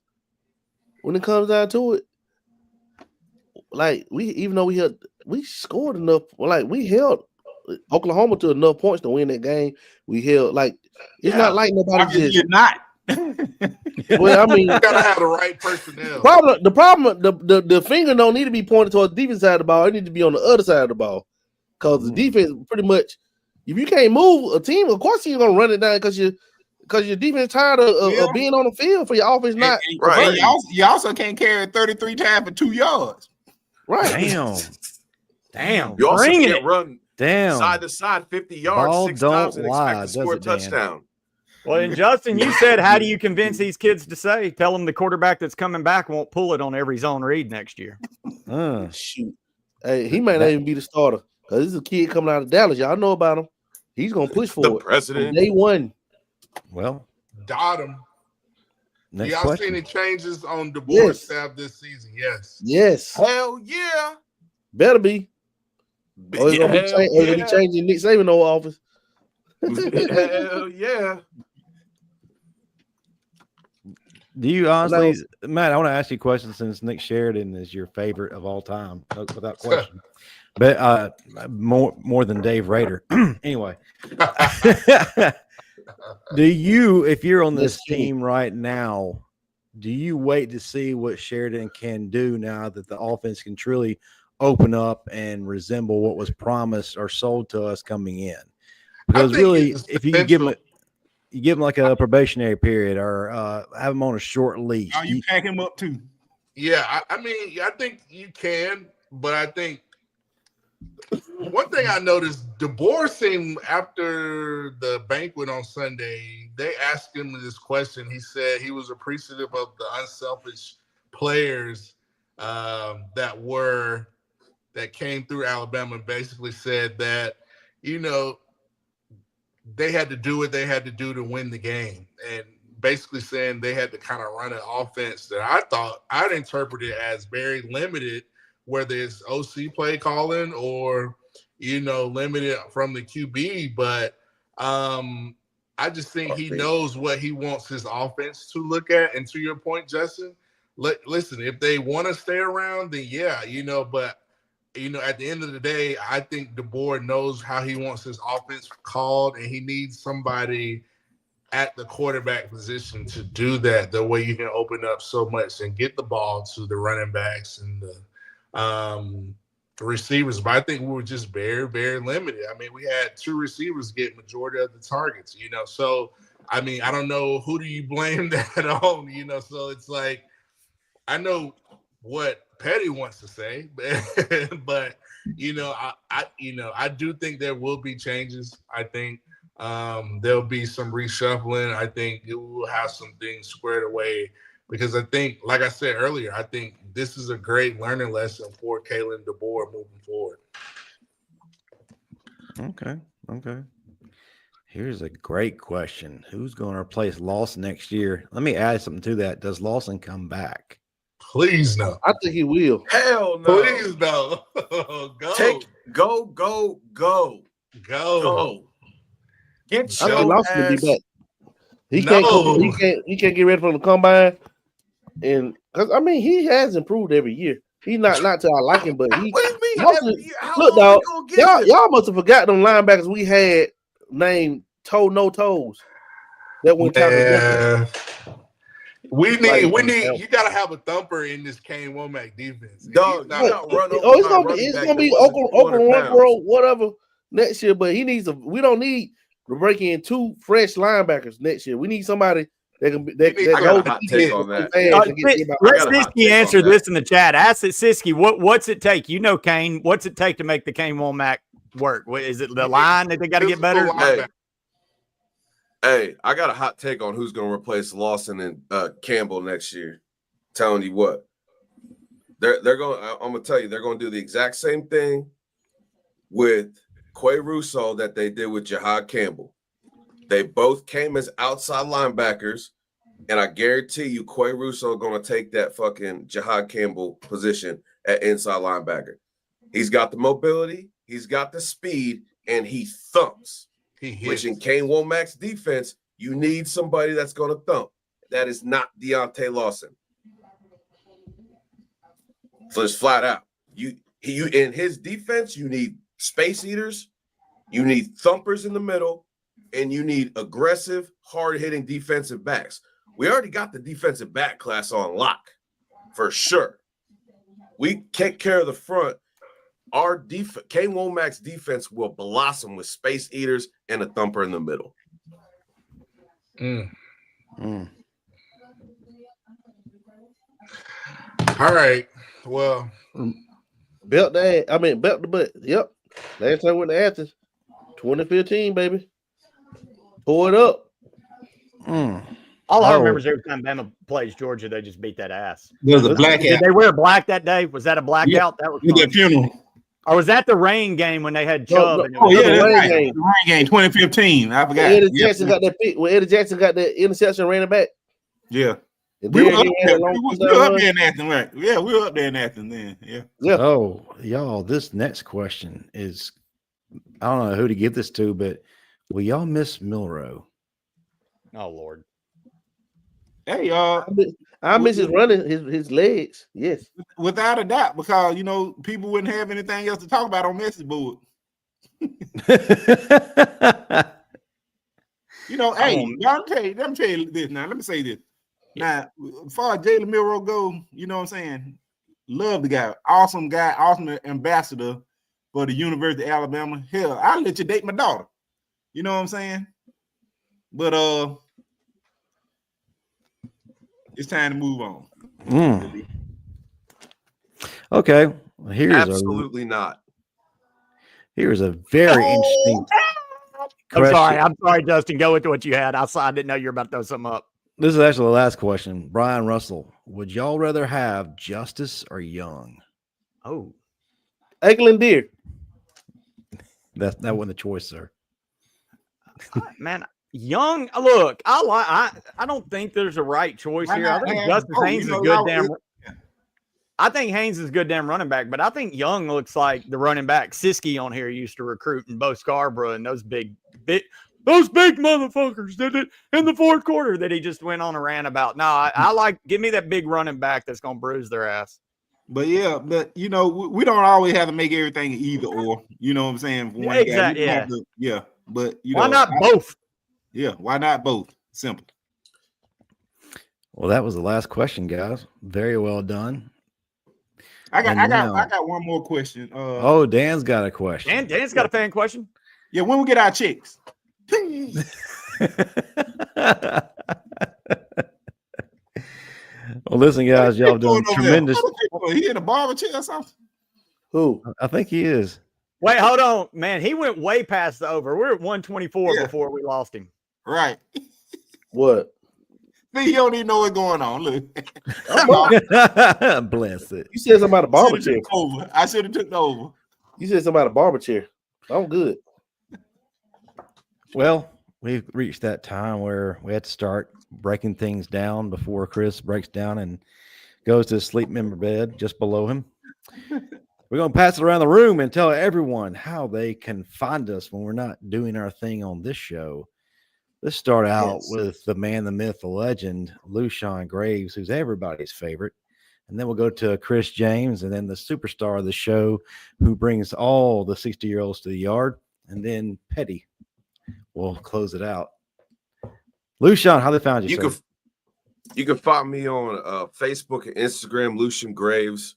when it comes down to it, even though we scored enough, we held Oklahoma to enough points to win that game. We held it's not like nobody just. You're not. Well, I mean, You gotta have the right personnel. the problem, the finger don't need to be pointed towards the defense side of the ball. It needs to be on the other side of the ball, because the defense pretty much, if you can't move a team, of course you're gonna run it down because your defense tired of being on the field for your offense. Not right. You also can't carry 33 times for 2 yards. right. Damn. You also Bring can't it. run Damn. side to side 50 yards Ball 6 don't times and lie, expect to score a does it, Dan? touchdown. Well, and Justin, you said, how do you convince these kids to say? Tell them the quarterback that's coming back won't pull it on every zone read next year. Shoot. Hey, he might not even be the starter, because this is a kid coming out of Dallas. Y'all know about him. He's gonna push for The it. president. Day one. Well, Dot him. next Y'all question. see any changes on DeBoer's staff this season? Yes. Hell yeah. Better be. Or he's gonna Hell be changing Nick Saban old office. Hell yeah. Do you honestly, Matt? I want to ask you a question, since Nick Sheridan is your favorite of all time, without question. But more than Dave Rader. Anyway, do you, if you're on this team right now, do you wait to see what Sheridan can do now that the offense can truly open up and resemble what was promised or sold to us coming in? Because really, if you can give him like a probationary period, or have him on a short leash. Oh, you pack him up too. Yeah, I mean, I think you can, but I think one thing I noticed, DeBoer seemed, after the banquet on Sunday, they asked him this question. He said he was appreciative of the unselfish players that came through Alabama, and basically said that, they had to do what they had to do to win the game, and basically saying they had to kind of run an offense that I thought I'd interpret it as very limited, whether it's OC play calling or, limited from the QB. But I just think he knows what he wants his offense to look at. And to your point, Justin, listen, if they want to stay around, then yeah, but at the end of the day, I think DeBoer knows how he wants his offense called, and he needs somebody at the quarterback position to do that. The way you can open up so much and get the ball to the running backs and the receivers. But I think we were just very, very limited. I mean, we had 2 receivers get majority of the targets, So, I mean, I don't know, who do you blame that on, So it's like, I know what Petty wants to say, but I do think there will be changes. I think there'll be some reshuffling. I think it will have some things squared away because I think, like I said earlier, I think this is a great learning lesson for Kalen DeBoer moving forward. Okay. Here's a great question. Who's going to replace Lawson next year? Let me add something to that. Does Lawson come back? Please no. I think he will. Hell no. Please no. Go. Go. Get I think your Lawson will be ass. back. He No. can't get ready for the combine, and because I mean he has improved every year. He's not till I like him, but he. What do you mean? Lawson, How look, long dog, we gonna give him? y'all must have forgot them linebackers we had named Toe No Toes. That one time. Yeah. We need Like, you gotta have a thumper in this Kane Womack defense. And Dog, he's not- you got run over it's by gonna a be running it's back gonna that be wasn't 200 Oklahoma pounds. Bro, whatever next year. But he needs we don't need to break in 2 fresh linebackers next year. We need somebody that can be that I got a hot take on that. Let got a hot Siski take answer on that. this in the chat. Ask it, Siski. What's it take? You know, Kane. What's it take to make the Kane Womack work? Is it the line that they got to get better? Hey, I got a hot take on who's going to replace Lawson and Campbell next year. Telling you what, they're going. I'm going to tell you, they're going to do the exact same thing with Quay Russo that they did with Jahad Campbell. They both came as outside linebackers, and I guarantee you, Quay Russo going to take that fucking Jahad Campbell position at inside linebacker. He's got the mobility, he's got the speed, and he thumps. Which in Kane Womack's defense, you need somebody that's going to thump. That is not Deontay Lawson. So it's flat out. You in his defense, you need space eaters, you need thumpers in the middle, and you need aggressive, hard-hitting defensive backs. We already got the defensive back class on lock, for sure. We take care of the front. Our Kane Womack's defense will blossom with space eaters and a thumper in the middle. All right. Well, belt the butt. Yep. Last time we went to Athens, 2015, baby. Pour it up. All I remember is every time Bama plays Georgia, they just beat that ass. There's a blackout. Did they wear black that day? Was that a blackout? That was the funeral. Or was that the rain game when they had Chubb? No, and it Oh was yeah, that's rain right. game. The rain game 2015. I forgot. Eddie Jackson got that pick. When Eddie Jackson got that interception, ran it back. Yeah. And We were then up he there. had a long We touchdown were up run. there in Athens, right? Yeah, we were up there in Athens then. Yeah. Yeah. Oh, y'all, this next question is, I don't know who to give this to, but will y'all miss Milroe? Oh, Lord. Hey, I miss his running, his legs. Yes. without a doubt, because people wouldn't have anything else to talk about on message board. Hey, let me tell you this now. Let me say this. Now, as far as Jalen Milroe go, you know what I'm saying? Love the guy, awesome ambassador for the University of Alabama. Hell, I'll let you date my daughter. You know what I'm saying? But it's time to move on. Okay, here's Absolutely not. Here's a very interesting question. I'm sorry, Justin. Go into what you had. I didn't know you were about to throw something up. This is actually the last question. Brian Russell, would y'all rather have Justice or Young? Oh, Eglin Deer. That wasn't the choice, sir. Man, Young. Look, I don't think there's a right choice here. I think Justice Haynes is good damn. I think Haynes is good damn running back, but I think Young looks like the running back Siski on here used to recruit in Bo Scarborough and those big motherfuckers did it in the fourth quarter that he just went on a rant about. No, I give me that big running back that's gonna bruise their ass. But we don't always have to make everything either or. You know what I'm saying? Yeah, exactly. Yeah. But why not both? Yeah, why not both? Simple. Well, that was the last question, guys. Very well done. I got one more question. Dan's got a question. Dan's got a fan question. Yeah, when we get our checks. Well, listen, guys, y'all doing tremendous. He in a barber chair or something? Who? I think he is. Wait, hold on, man. He went way past the over. We're at 124 before we lost him. Right. What? See, you don't even know what's going on. Look, Bless it. You said something about a barber chair. I should have took over. You said something about a barber chair. I'm good. Well, we've reached that time where we have to start breaking things down before Chris breaks down and goes to sleep member bed just below him. We're going to pass it around the room and tell everyone how they can find us when we're not doing our thing on this show. Let's start out with the man, the myth, the legend, Lushawn Graves, who's everybody's favorite. And then we'll go to Chris James, and then the superstar of the show who brings all the 60-year-olds to the yard. And then Petty will close it out. Lushawn, how they found you, sir? You can find me on Facebook and Instagram, Lushawn Graves.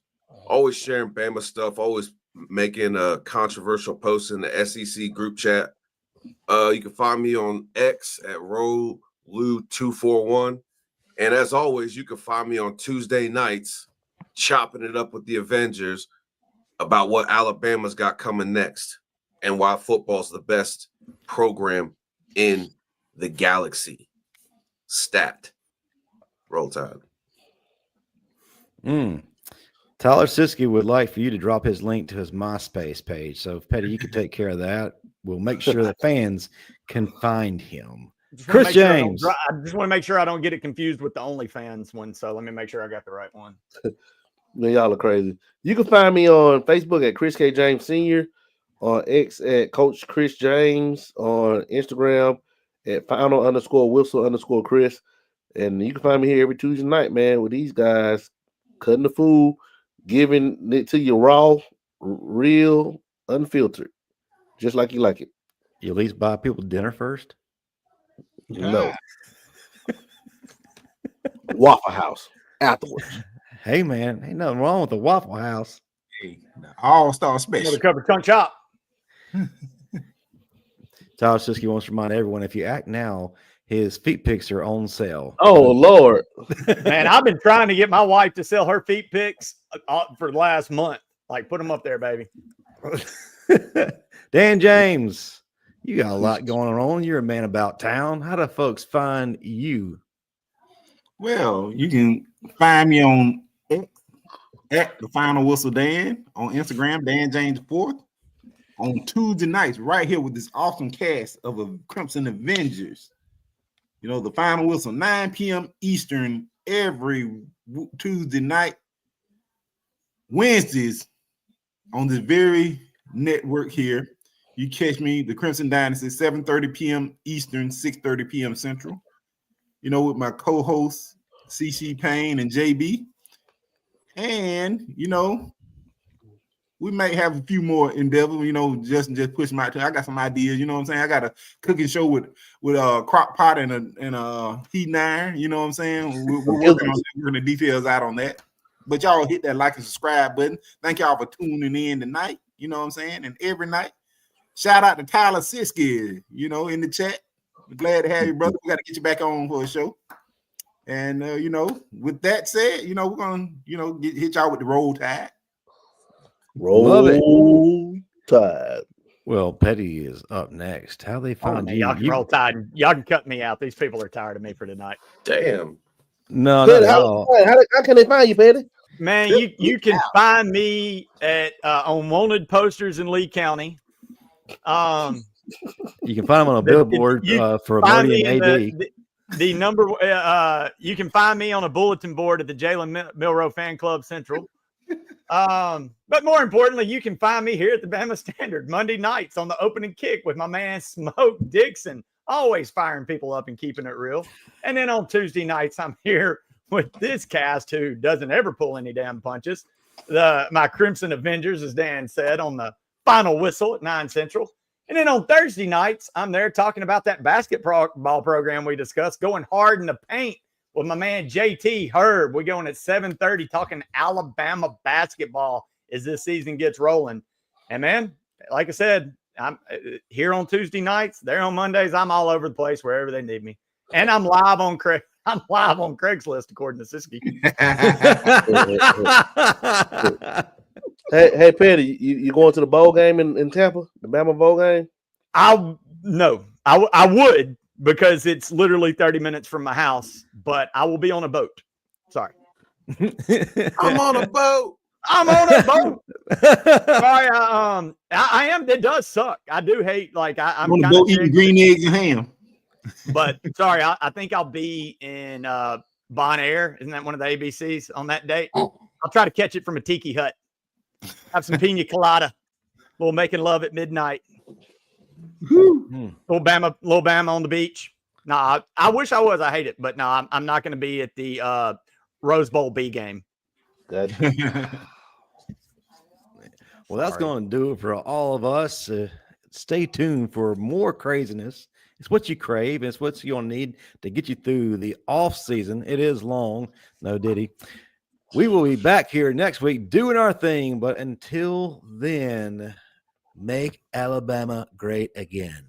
Always sharing Bama stuff, always making controversial posts in the SEC group chat. You can find me on X at RoLu241. And as always, you can find me on Tuesday nights chopping it up with the Avengers about what Alabama's got coming next and why football's the best program in the galaxy. Stat. Roll Tide. Tyler Siskey would like for you to drop his link to his MySpace page. So, Petty, you can take care of that. We'll make sure that fans can find him. Chris James. I just want to make sure I don't get it confused with the OnlyFans one. So let me make sure I got the right one. Man, y'all are crazy. You can find me on Facebook at Chris K. James Sr., on X at Coach Chris James, on Instagram at final_whistle_Chris. And you can find me here every Tuesday night, man, with these guys cutting the food, giving it to you raw, real, unfiltered, just like you like it. You at least buy people dinner first? No. Waffle House afterwards. Hey, man, ain't nothing wrong with the Waffle House. Hey, all-star special. Another cover tongue chop. Tyler Siskey wants to remind everyone, if you act now, his feet pics are on sale. Oh, Lord. Man, I've been trying to get my wife to sell her feet pics for the last month. Like, put them up there, baby. Dan James, you got a lot going on. You're a man about town. How do folks find you? Well, you can find me on at the Final Whistle Dan, on Instagram, Dan James 4th, on Tuesday nights, right here with this awesome cast of Crimson Avengers. You know, the Final Whistle, 9 p.m. Eastern every Tuesday night. Wednesdays on this very network here, you catch me, the Crimson Dynasty, 7:30 p.m. Eastern, 6:30 p.m. Central. You know, with my co-hosts, CC Payne and JB. And, you know, we may have a few more endeavors, you know, just push my, I got some ideas, you know what I'm saying? I got a cooking show with a crock pot and a heating iron, you know what I'm saying? We're working on the details out on that. But y'all hit that like and subscribe button. Thank y'all for tuning in tonight, you know what I'm saying? And every night, shout out to Tyler Siskey, you know, in the chat. We're glad to have you, brother. We got to get you back on for a show. And, you know, with that said, you know, we're going to, you know, hit y'all with the Roll Tide. Roll Tide. Well, Petty is up next. How they find you? Y'all can Roll Tide. Y'all can cut me out. These people are tired of me for tonight. Damn. No, Petty, no. How can they find you, Petty? Man, you can find me at on wanted posters in Lee County. You can find them on a billboard for a million AD. The number you can find me on a bulletin board at the Jalen Milroe Fan Club Central. But more importantly, you can find me here at the Bama Standard Monday nights on the opening kick with my man Smoke Dixon, always firing people up and keeping it real. And then on Tuesday nights, I'm here with this cast who doesn't ever pull any damn punches. My Crimson Avengers, as Dan said, on the Final Whistle at 9 Central. And then on Thursday nights, I'm there talking about that basketball program we discussed, going hard in the paint with my man JT Herb. We're going at 7:30 talking Alabama basketball as this season gets rolling. And man, like I said, I'm here on Tuesday nights. There on Mondays. I'm all over the place wherever they need me. And I'm live on Craigslist, according to Siskey. Hey, Petty, you going to the bowl game in Tampa, the Bama bowl game? I would, because it's literally 30 minutes from my house, but I will be on a boat. Sorry. I'm on a boat. I'm on a boat. Sorry, I am. It does suck. I do hate, like, I'm want to kind go of eating green eggs and ham. but sorry, I think I'll be in Bon Air. Isn't that one of the ABCs on that date? I'll try to catch it from a tiki hut. Have some pina colada. Little making love at midnight. Little Bama on the beach. No, I wish I was. I hate it, but no, I'm not going to be at the Rose Bowl B game. Good. Well, that's going to do it for all of us. Stay tuned for more craziness. It's what you crave. It's what you're going to need to get you through the off season. It is long. No diddy. We will be back here next week doing our thing. But until then, make Alabama great again.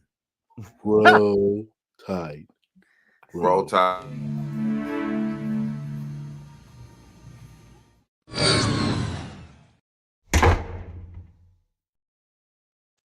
Roll Tide. Roll Tide.